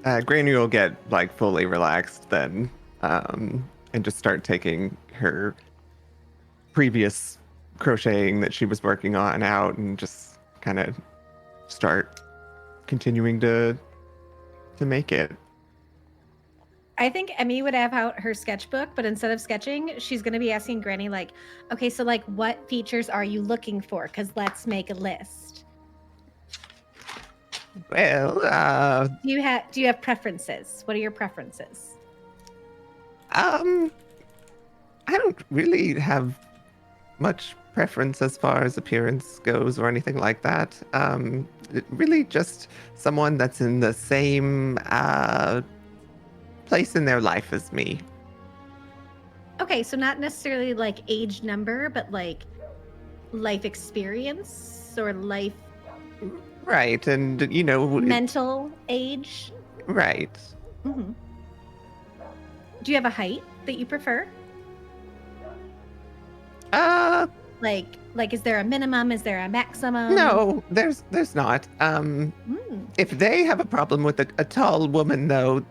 Granny will get like fully relaxed then, and just start taking her previous crocheting that she was working on out and just kind of start continuing to make it. I think Emmy would have out her sketchbook, but instead of sketching, she's going to be asking Granny, like, okay, so like what features are you looking for? Because let's make a list. Well, Do you have preferences? What are your preferences? I don't really have much preference as far as appearance goes or anything like that. Really just someone that's in the same place in their life as me. Okay, so not necessarily like age number, but like life experience or life Right, and you know, mental age. right. Mm-hmm. Do you have a height that you prefer? Like is there a minimum? Is there a maximum? No, there's not. If they have a problem with a tall woman, though,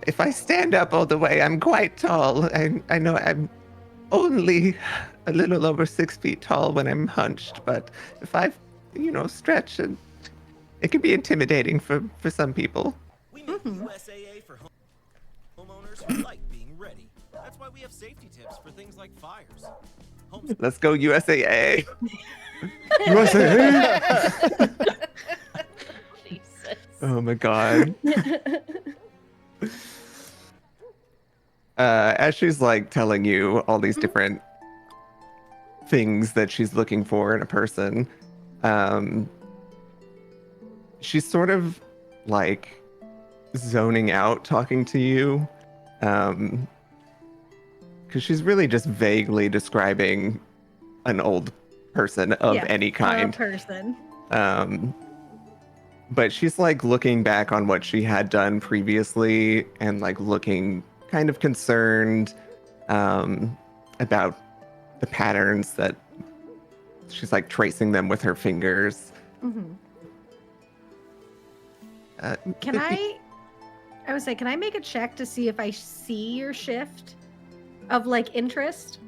if I stand up all the way, I'm quite tall. I know I'm only a little over 6 feet tall when I'm hunched, but if I, stretch, it can be intimidating for some people. We make USAA for homeowners who like being ready. That's why we have safety tips for things like fires. Let's go USAA. USA. Jesus. Oh my god. As she's like telling you all these different things that she's looking for in a person, she's sort of like zoning out talking to you, because she's really just vaguely describing an old person of any kind. A person. But she's like looking back on what she had done previously and like looking kind of concerned about the patterns that she's like tracing them with her fingers. Can I would say, can I make a check to see if I see your shift of like interest?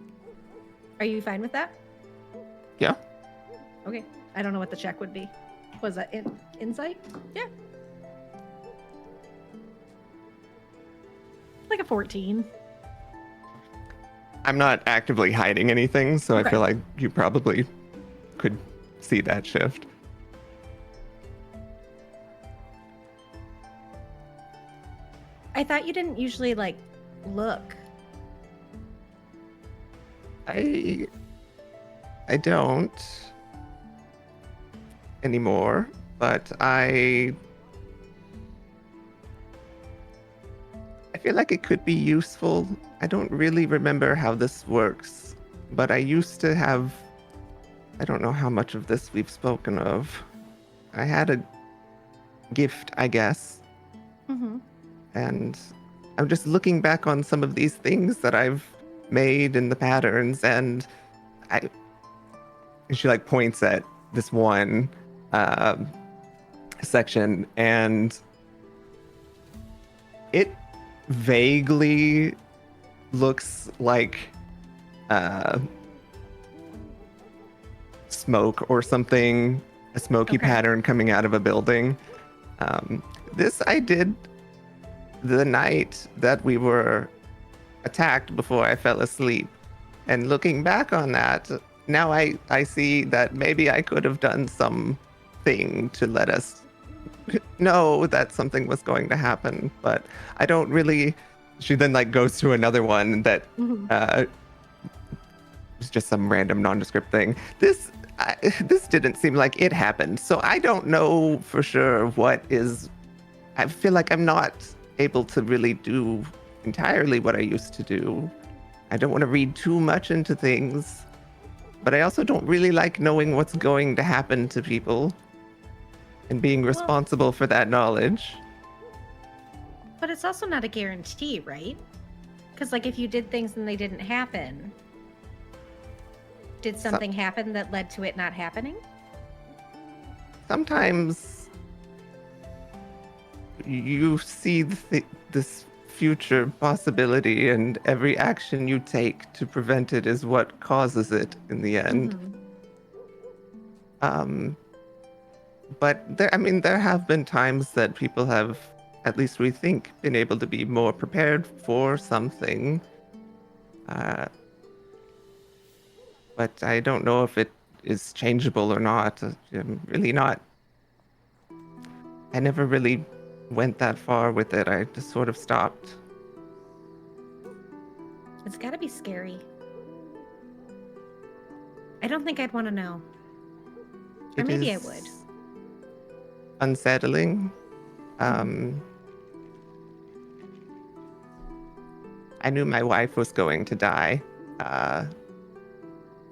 Are you fine with that? Yeah. Okay. I don't know what the check would be. Was that insight? Yeah. Like a 14. I'm not actively hiding anything, so Okay. I feel like you probably could see that shift. I thought you didn't usually like look. I don't anymore, but I feel like it could be useful. I don't really remember how this works, but I used to have, I don't know how much of this we've spoken of. I had a gift, I guess. And I'm just looking back on some of these things that I've made in the patterns, and she like points at this one section, and it vaguely looks like smoke or something, a smoky pattern coming out of a building. This I did the night that we were attacked before I fell asleep. And looking back on that, now I see that maybe I could have done something to let us know that something was going to happen. But I don't really she then like goes to another one that Mhm. was just some random nondescript thing. This didn't seem like it happened, so I don't know for sure what is. I feel like I'm not able to really do entirely what I used to do. I don't want to read too much into things, but I also don't really like knowing what's going to happen to people and being responsible for that knowledge. But it's also not a guarantee, right? Because like if you did things and they didn't happen, did something happen that led to it not happening? Sometimes you see this future possibility, and every action you take to prevent it is what causes it in the end. But there have been times that people have, at least we think, been able to be more prepared for something. But I don't know if it is changeable or not. I'm really not. I never really went that far with it. I just sort of stopped. It's got to be scary. I don't think I'd want to know. Or It maybe I is would. unsettling. I knew my wife was going to die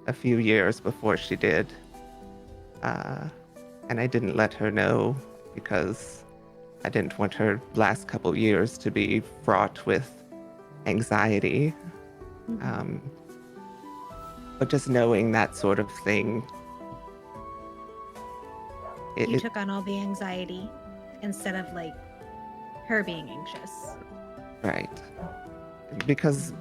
a few years before she did. And I didn't let her know because I didn't want her last couple years to be fraught with anxiety. But just knowing that sort of thing. You took on all the anxiety instead of like her being anxious. Right. Because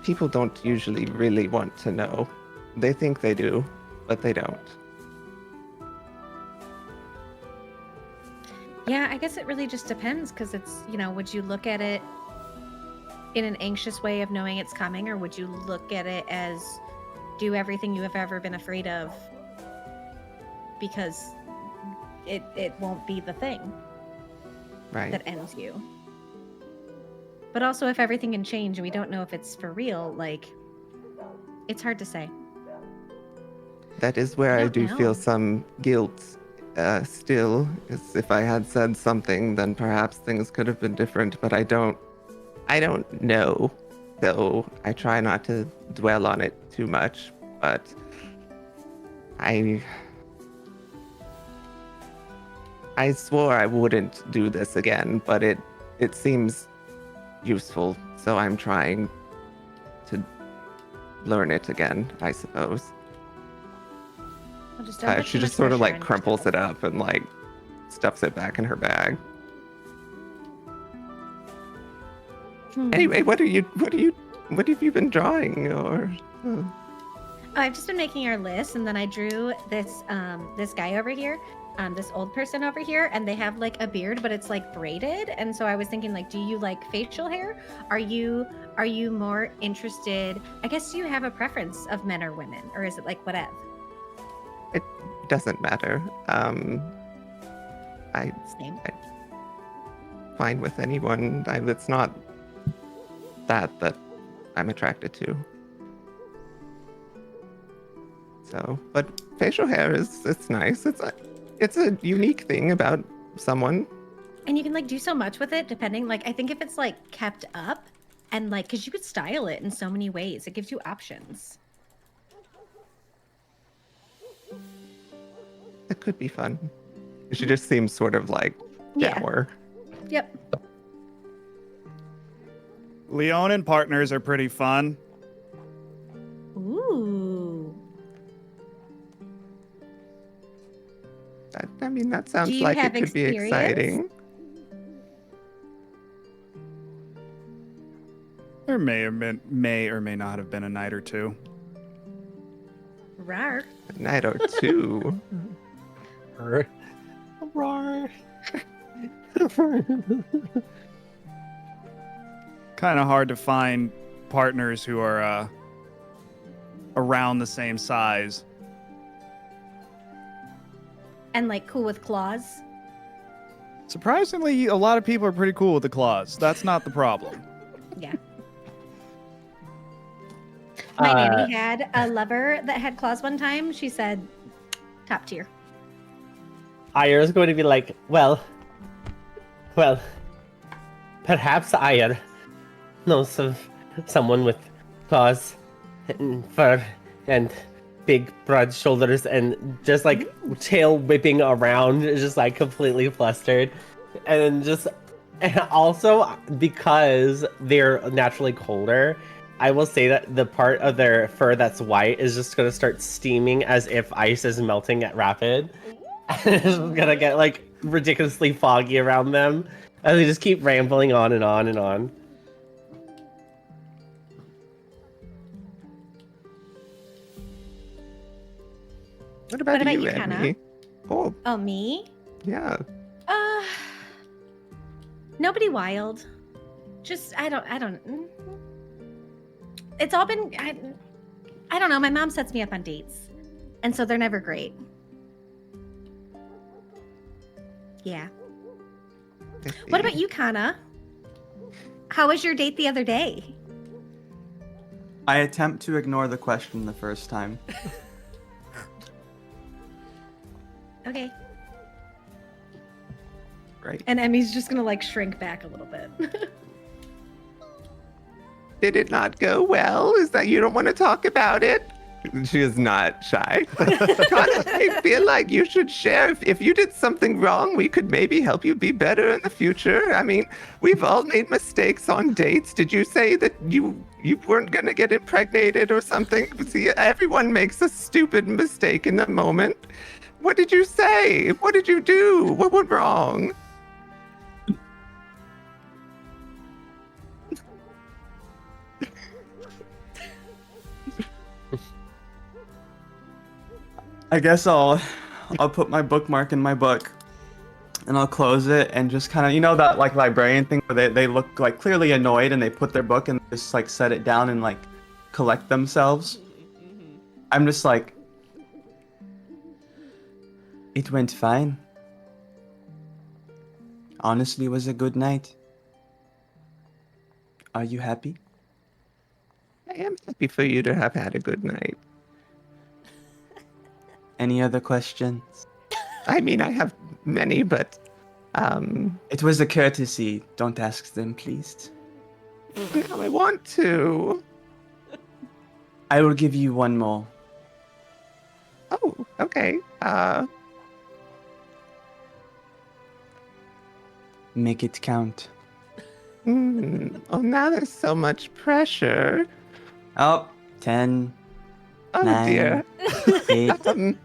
people don't usually really want to know. They think they do, but they don't. Yeah, I guess it really just depends because it's, would you look at it in an anxious way of knowing it's coming, or would you look at it as do everything you have ever been afraid of because it won't be the thing that ends you? But also, if everything can change and we don't know if it's for real, like, it's hard to say. That is where I do feel some guilt still. Is if I had said something, then perhaps things could have been different. But I don't know. So I try not to dwell on it too much. But I swore I wouldn't do this again. But it seems useful, so I'm trying to learn it again, I suppose. Well, just don't put She too just much sort of pressure like on crumples yourself. it up and like stuffs it back in her bag. Anyway, what have you been drawing? Or Oh, I've just been making our list, and then I drew this this guy over here, this old person over here, and they have like a beard, but it's like braided. And so I was thinking, like, do you like facial hair? Are you more interested? I guess, do you have a preference of men or women, or is it like whatever? it doesn't matter. Same. I'm fine with anyone. It's not that I'm attracted to. So, but facial hair it's nice. It's a unique thing about someone. And you can like do so much with it, depending. Like, I think if it's like kept up, and like, because you could style it in so many ways, it gives you options. It could be fun. She just seems sort of like dour. Yep. Leon and partners are pretty fun. Ooh. That sounds you like have it could be experience? exciting. There may or may not have been a night or two. Rar. A night or two. Kind of hard to find partners who are around the same size. And like cool with claws. Surprisingly, a lot of people are pretty cool with the claws. That's not the problem. Yeah. My Uh, nanny had a lover that had claws one time. She said, top tier. Ire is going to be like, well, perhaps Ire knows of someone with claws and fur and big broad shoulders and just like tail whipping around, just like completely flustered. And also because they're naturally colder, I will say that the part of their fur that's white is just gonna start steaming as if ice is melting at rapid. It's just gonna get like ridiculously foggy around them as they just keep rambling on and on and on. What about about you, you, Kanna? Emmy? Oh, Oh, me? yeah. Nobody wild. Just I don't. It's all been I don't know. My mom sets me up on dates, and so they're never great. Yeah. I What see. about you, Kanna? How was your date the other day? I attempt to ignore the question the first time. Okay. Right. And Emmy's just gonna like shrink back a little bit. Did it not go well? Is that you don't want to talk about it? She is not shy. Kanna, I feel like you should share. If you did something wrong, we could maybe help you be better in the future. I mean, we've all made mistakes on dates. Did you say that you weren't gonna get impregnated or something? See, everyone makes a stupid mistake in the moment. What did you say? What did you do? What went wrong? I guess I'll put my bookmark in my book and I'll close it and just kind of, you know, that like librarian thing where they look like clearly annoyed and they put their book and just like set it down and like collect themselves. I'm just like, it went fine. Honestly, it was a good night. Are you happy? I am happy for you to have had a good night. Any other questions? I mean, I have many, but It was a courtesy. Don't ask them, please. now I want to. I will give you one more. Oh, okay. Make it count. Oh, now there's so much pressure. Oh, 10, Oh 9, dear. 8, Um,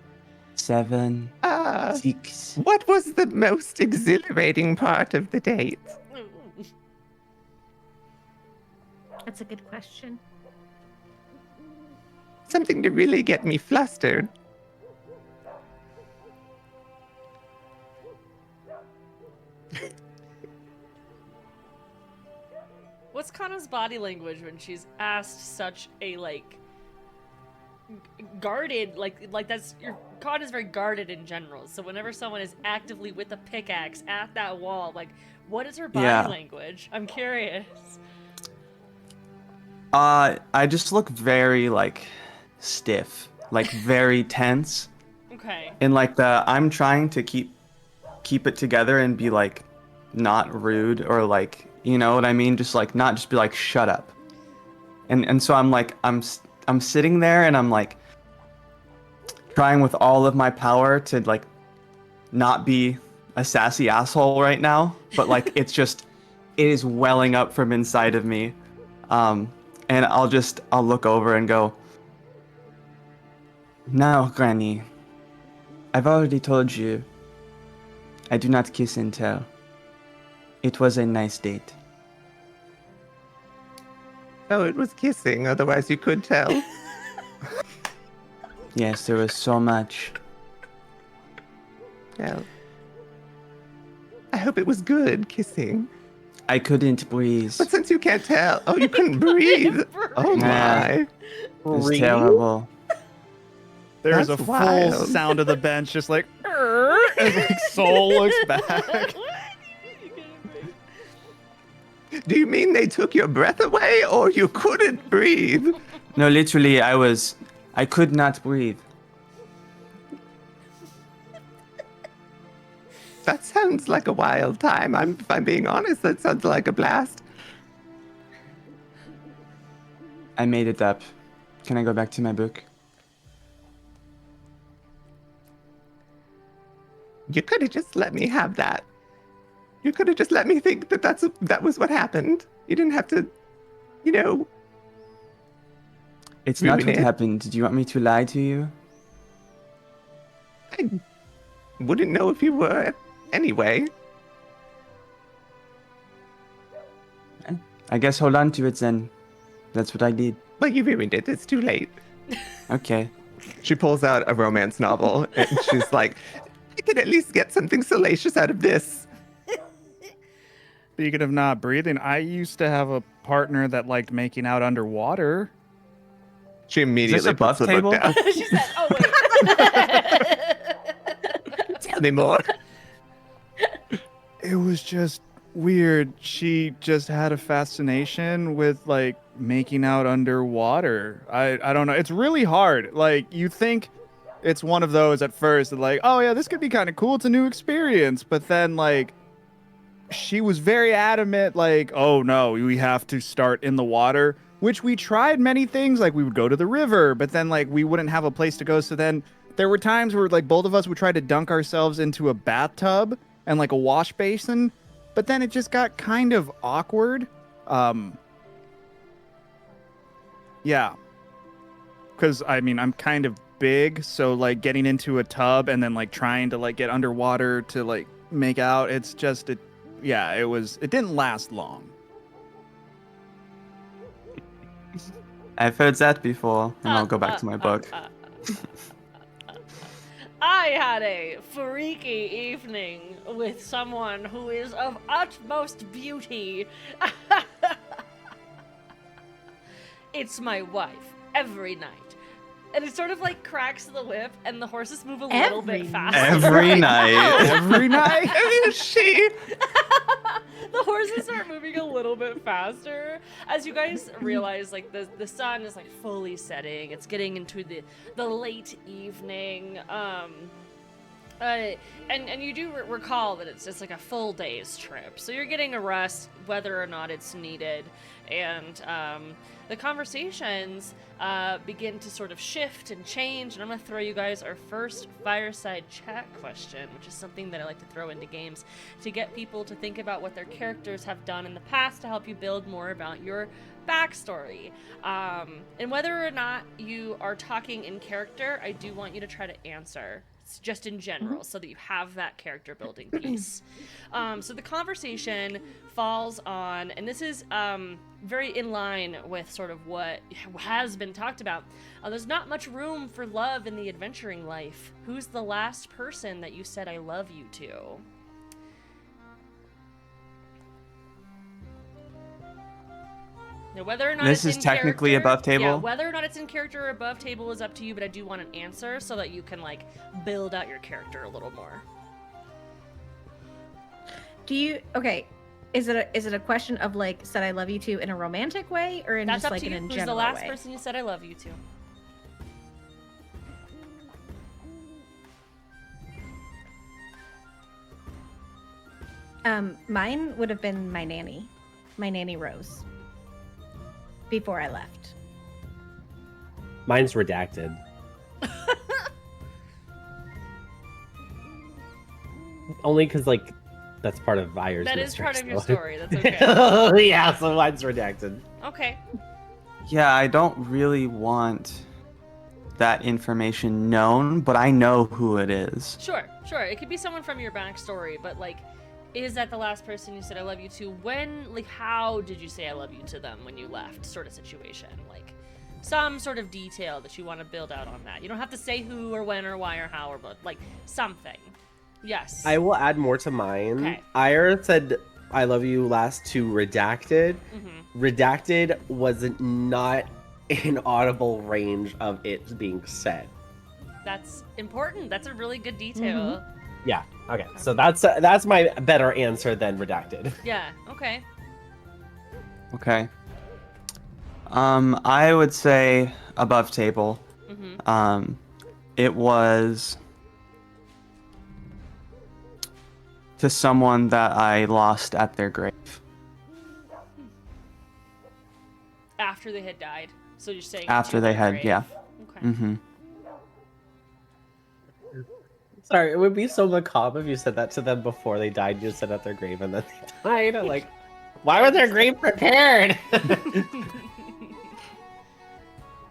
7, uh, 6. what was the most exhilarating part of the date? That's a good question. Something to really get me flustered. What's Kanna's body language when she's asked such a like guarded like that's your Kanna's very guarded in general. So whenever someone is actively with a pickaxe at that wall, like what is her body Yeah. language? I'm curious. I just look very like stiff, like very tense. Okay. And like I'm trying to keep it together and be like not rude or like, you know what I mean? Just like not just be like shut up. And so I'm like I'm sitting there and I'm like trying with all of my power to like not be a sassy asshole right now, but like it is welling up from inside of me. And I'll look over and go, "Now, Granny, I've already told you I do not kiss and tell. It was a nice date." Oh, it was kissing, otherwise you could tell. Yes, there was so much. Well, I hope it was good kissing. I couldn't breathe. But since you can't tell, oh, you couldn't breathe. Oh Nah. my. It was Really? terrible. There's That's a full wild. sound of the bench just like, and like Soul looks back. Do you mean they took your breath away or you couldn't breathe? No, literally, I could not breathe. That sounds like a wild time. If I'm being honest, that sounds like a blast. I made it up. Can I go back to my book? You could have just let me have that. You could have just let me think that that was what happened. You didn't have to, you know. It's not ruin what it. happened. Did you want me to lie to you? I wouldn't know if you were anyway. I guess hold on to it then. That's what I did. Well, you ruined it. It's too late. Okay. She pulls out a romance novel and she's like, I could at least get something salacious out of this. Speaking of not breathing, I used to have a partner that liked making out underwater. She immediately a buff puts the book table? down. She said, "Oh wait." Tell me more. It was just weird. She just had a fascination with like making out underwater. I don't know. It's really hard. Like you think it's one of those at first that like, oh yeah, this could be kind of cool. It's a new experience. But then like she was very adamant, like, oh no, we have to start in the water, which we tried many things. Like we would go to the river, but then like we wouldn't have a place to go. So then there were times where like both of us would try to dunk ourselves into a bathtub and like a wash basin, but then it just got kind of awkward. Yeah. Because I mean, I'm kind of big, so like getting into a tub and then like trying to like get underwater to like make out, it's just it didn't last long. I've heard that before, and I'll go back to my book. I had a freaky evening with someone who is of utmost beauty. It's my wife every night. And it sort of like cracks the whip and the horses move a little bit faster. Every night. Every night. She. The horses start moving a little bit faster as you guys realize like the sun is like fully setting. It's getting into the late evening. And you do recall that it's like a full day's trip, so you're getting a rest whether or not it's needed, and the conversations begin to sort of shift and change. And I'm gonna throw you guys our first fireside chat question, which is something that I like to throw into games to get people to think about what their characters have done in the past to help you build more about your backstory. And whether or not you are talking in character, I do want you to try to answer just in general, so that you have that character building piece. So the conversation falls on, and this is very in line with sort of what has been talked about. There's not much room for love in the adventuring life. Who's the last person that you said I love you to? Now, whether or not This it's is in technically character- above table? Yeah, whether or not it's in character or above table is up to you, but I do want an answer so that you can like build out your character a little more. Is it a question of like said I love you to in a romantic way or in That's just up like to in you. a Who's general the last way? person you said I love you to? Mine would have been my nanny Rose, before I left. Mine's redacted. Only because, like, that's part of Vyer's That is mystery, part of your so- story. That's okay. Yeah, so mine's redacted. Okay. Yeah, I don't really want that information known, but I know who it is. Sure. It could be someone from your backstory, but like, is that the last person you said I love you to? When, like, how did you say I love you to them when you left, sort of situation? Like, some sort of detail that you want to build out on that. You don't have to say who or when or why or how, or but like something. Yes. I will add more to mine. Okay. Ira said I love you last to redacted. Mm-hmm. Redacted was not in audible range of it being said. That's important. That's a really good detail. Yeah. Okay. So that's my better answer than redacted. Yeah. Okay. Okay. I would say above table. Mm-hmm. It was to someone that I lost at their grave. After they had died. So you're saying After to they their had, grave. yeah. Okay. Mm-hmm. Sorry, it would be so macabre if you said that to them before they died. You said at their grave and then they died. I'm like, why was their grave prepared?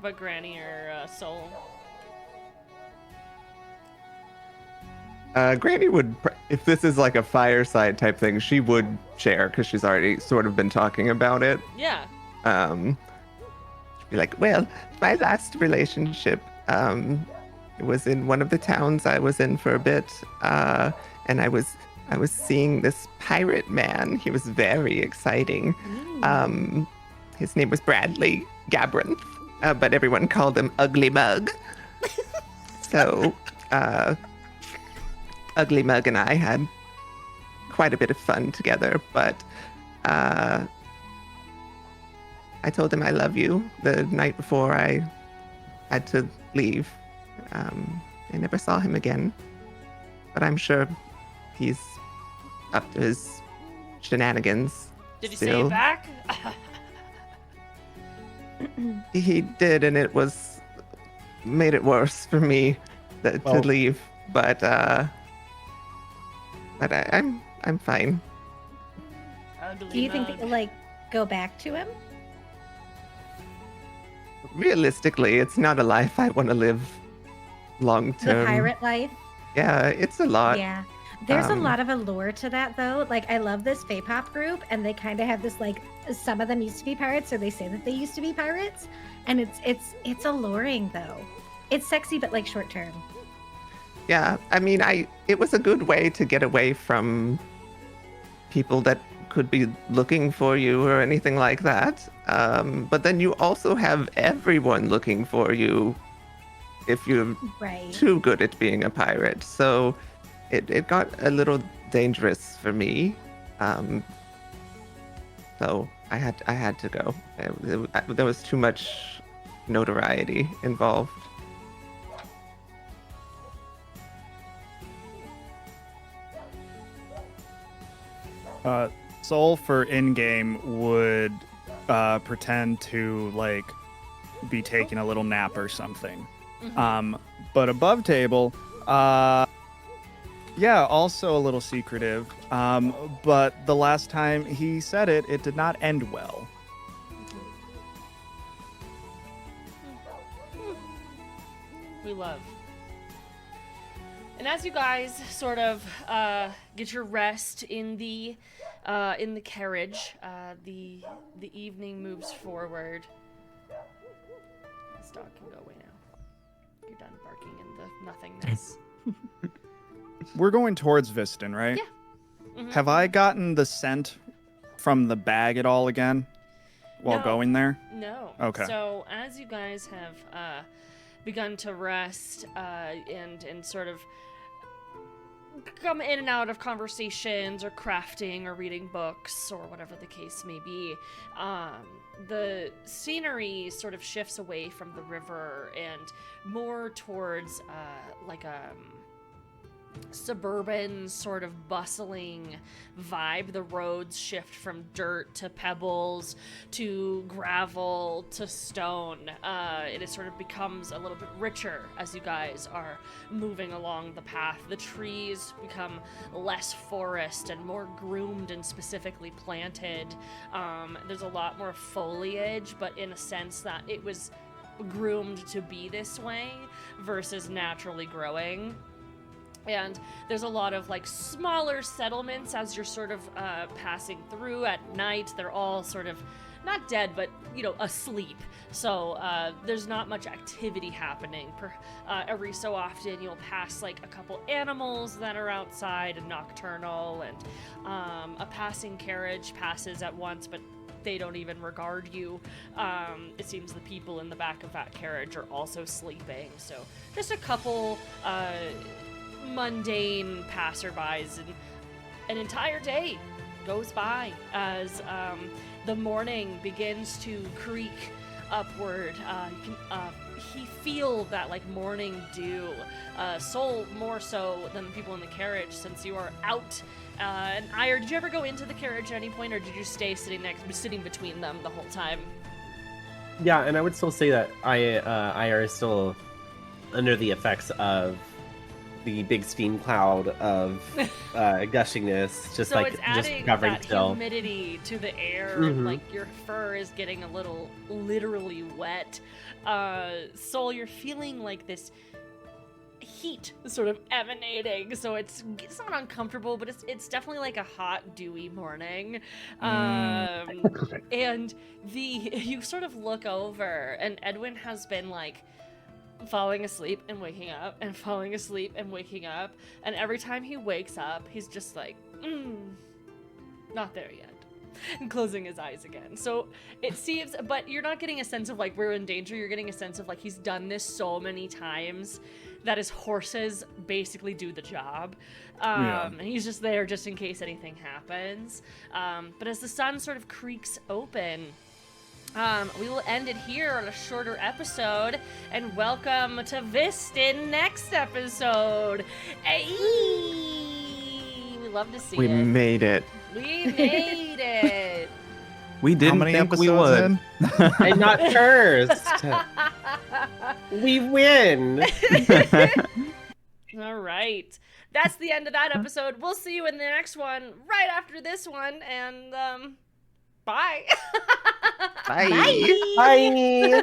But Granny or Soul. Granny would, if this is like a fireside type thing, she would share because she's already sort of been talking about it. Yeah. She'd be like, well, my last relationship, it was in one of the towns I was in for a bit, and I was seeing this pirate man. He was very exciting. His name was Bradley Gabrinth, but everyone called him Ugly Mug. So, Ugly Mug and I had quite a bit of fun together, but I told him I love you the night before I had to leave. I never saw him again, but I'm sure he's up to his shenanigans. Did you say still. it back? He did, and it made it worse for me to Well- leave. But I'm fine. Ugly Do you think that mug. you'll like go back to him? Realistically, it's not a life I want to live long The term. pirate life? Yeah, it's a lot. Yeah. There's a um, lot of allure to that though. Like I love this Fapop group and they kind of have this like some of them used to be pirates or they say that they used to be pirates and it's alluring though. It's sexy but like short term. Yeah, I mean, it was a good way to get away from people that could be looking for you or anything like that. But then you also have everyone looking for you if you're Right. too good at being a pirate. So it got a little dangerous for me. So I had to go. There was too much notoriety involved. Soul for in-game would pretend to like be taking a little nap or something. Mhm. But above table, yeah, also a little secretive. But the last time he said it, it did not end well. We love. And as you guys sort of get your rest in the carriage, the evening moves forward. This dog can go away now. You're done barking in the nothingness. We're going towards Viston, right? Yeah. Mhm. Have I gotten the scent from the bag at all again while No. going there? No. Okay. So as you guys have begun to rest and sort of come in and out of conversations or crafting or reading books or whatever the case may be, the scenery sort of shifts away from the river and more towards like a suburban sort of bustling vibe. The roads shift from dirt to pebbles to gravel to stone. It sort of becomes a little bit richer as you guys are moving along the path. The trees become less forest and more groomed and specifically planted. There's a lot more foliage, but in a sense that it was groomed to be this way versus naturally growing. And there's a lot of like smaller settlements as you're sort of passing through at night. They're all sort of not dead, but asleep. So there's not much activity happening. Every so often you'll pass like a couple animals that are outside and nocturnal, and a passing carriage passes at once, but they don't even regard you. It seems the people in the back of that carriage are also sleeping. So just a couple mundane passerbys, and an entire day goes by as the morning begins to creak upward. You can feel that like morning dew. Soul more so than the people in the carriage, since you are out. And Ire, did you ever go into the carriage at any point, or did you stay sitting between them the whole time? Yeah, and I would still say that IR is still under the effects of the big steam cloud of gushingness, just So like it's just adding covering that still. humidity to the air. Mhm. Like your fur is getting a little literally wet. Soul, you're feeling like this heat sort of emanating, so it's not uncomfortable, but it's definitely like a hot, dewy morning. And you sort of look over, and Edwin has been like falling asleep and waking up and falling asleep and waking up, and every time he wakes up, he's just like, not there yet, and closing his eyes again. So it seems, but you're not getting a sense of like we're in danger. You're getting a sense of like he's done this so many times that his horses basically do the job. And he's just there just in case anything happens. But as the sun sort of creaks open, we will end it here on a shorter episode, and welcome to Vistin next episode. Hey! We love to see We it. made it. We made it. We How didn't many think we episodes would. in? I'm not cursed. We win. All right. That's the end of that episode. We'll see you in the next one right after this one, and bye. Bye. Bye.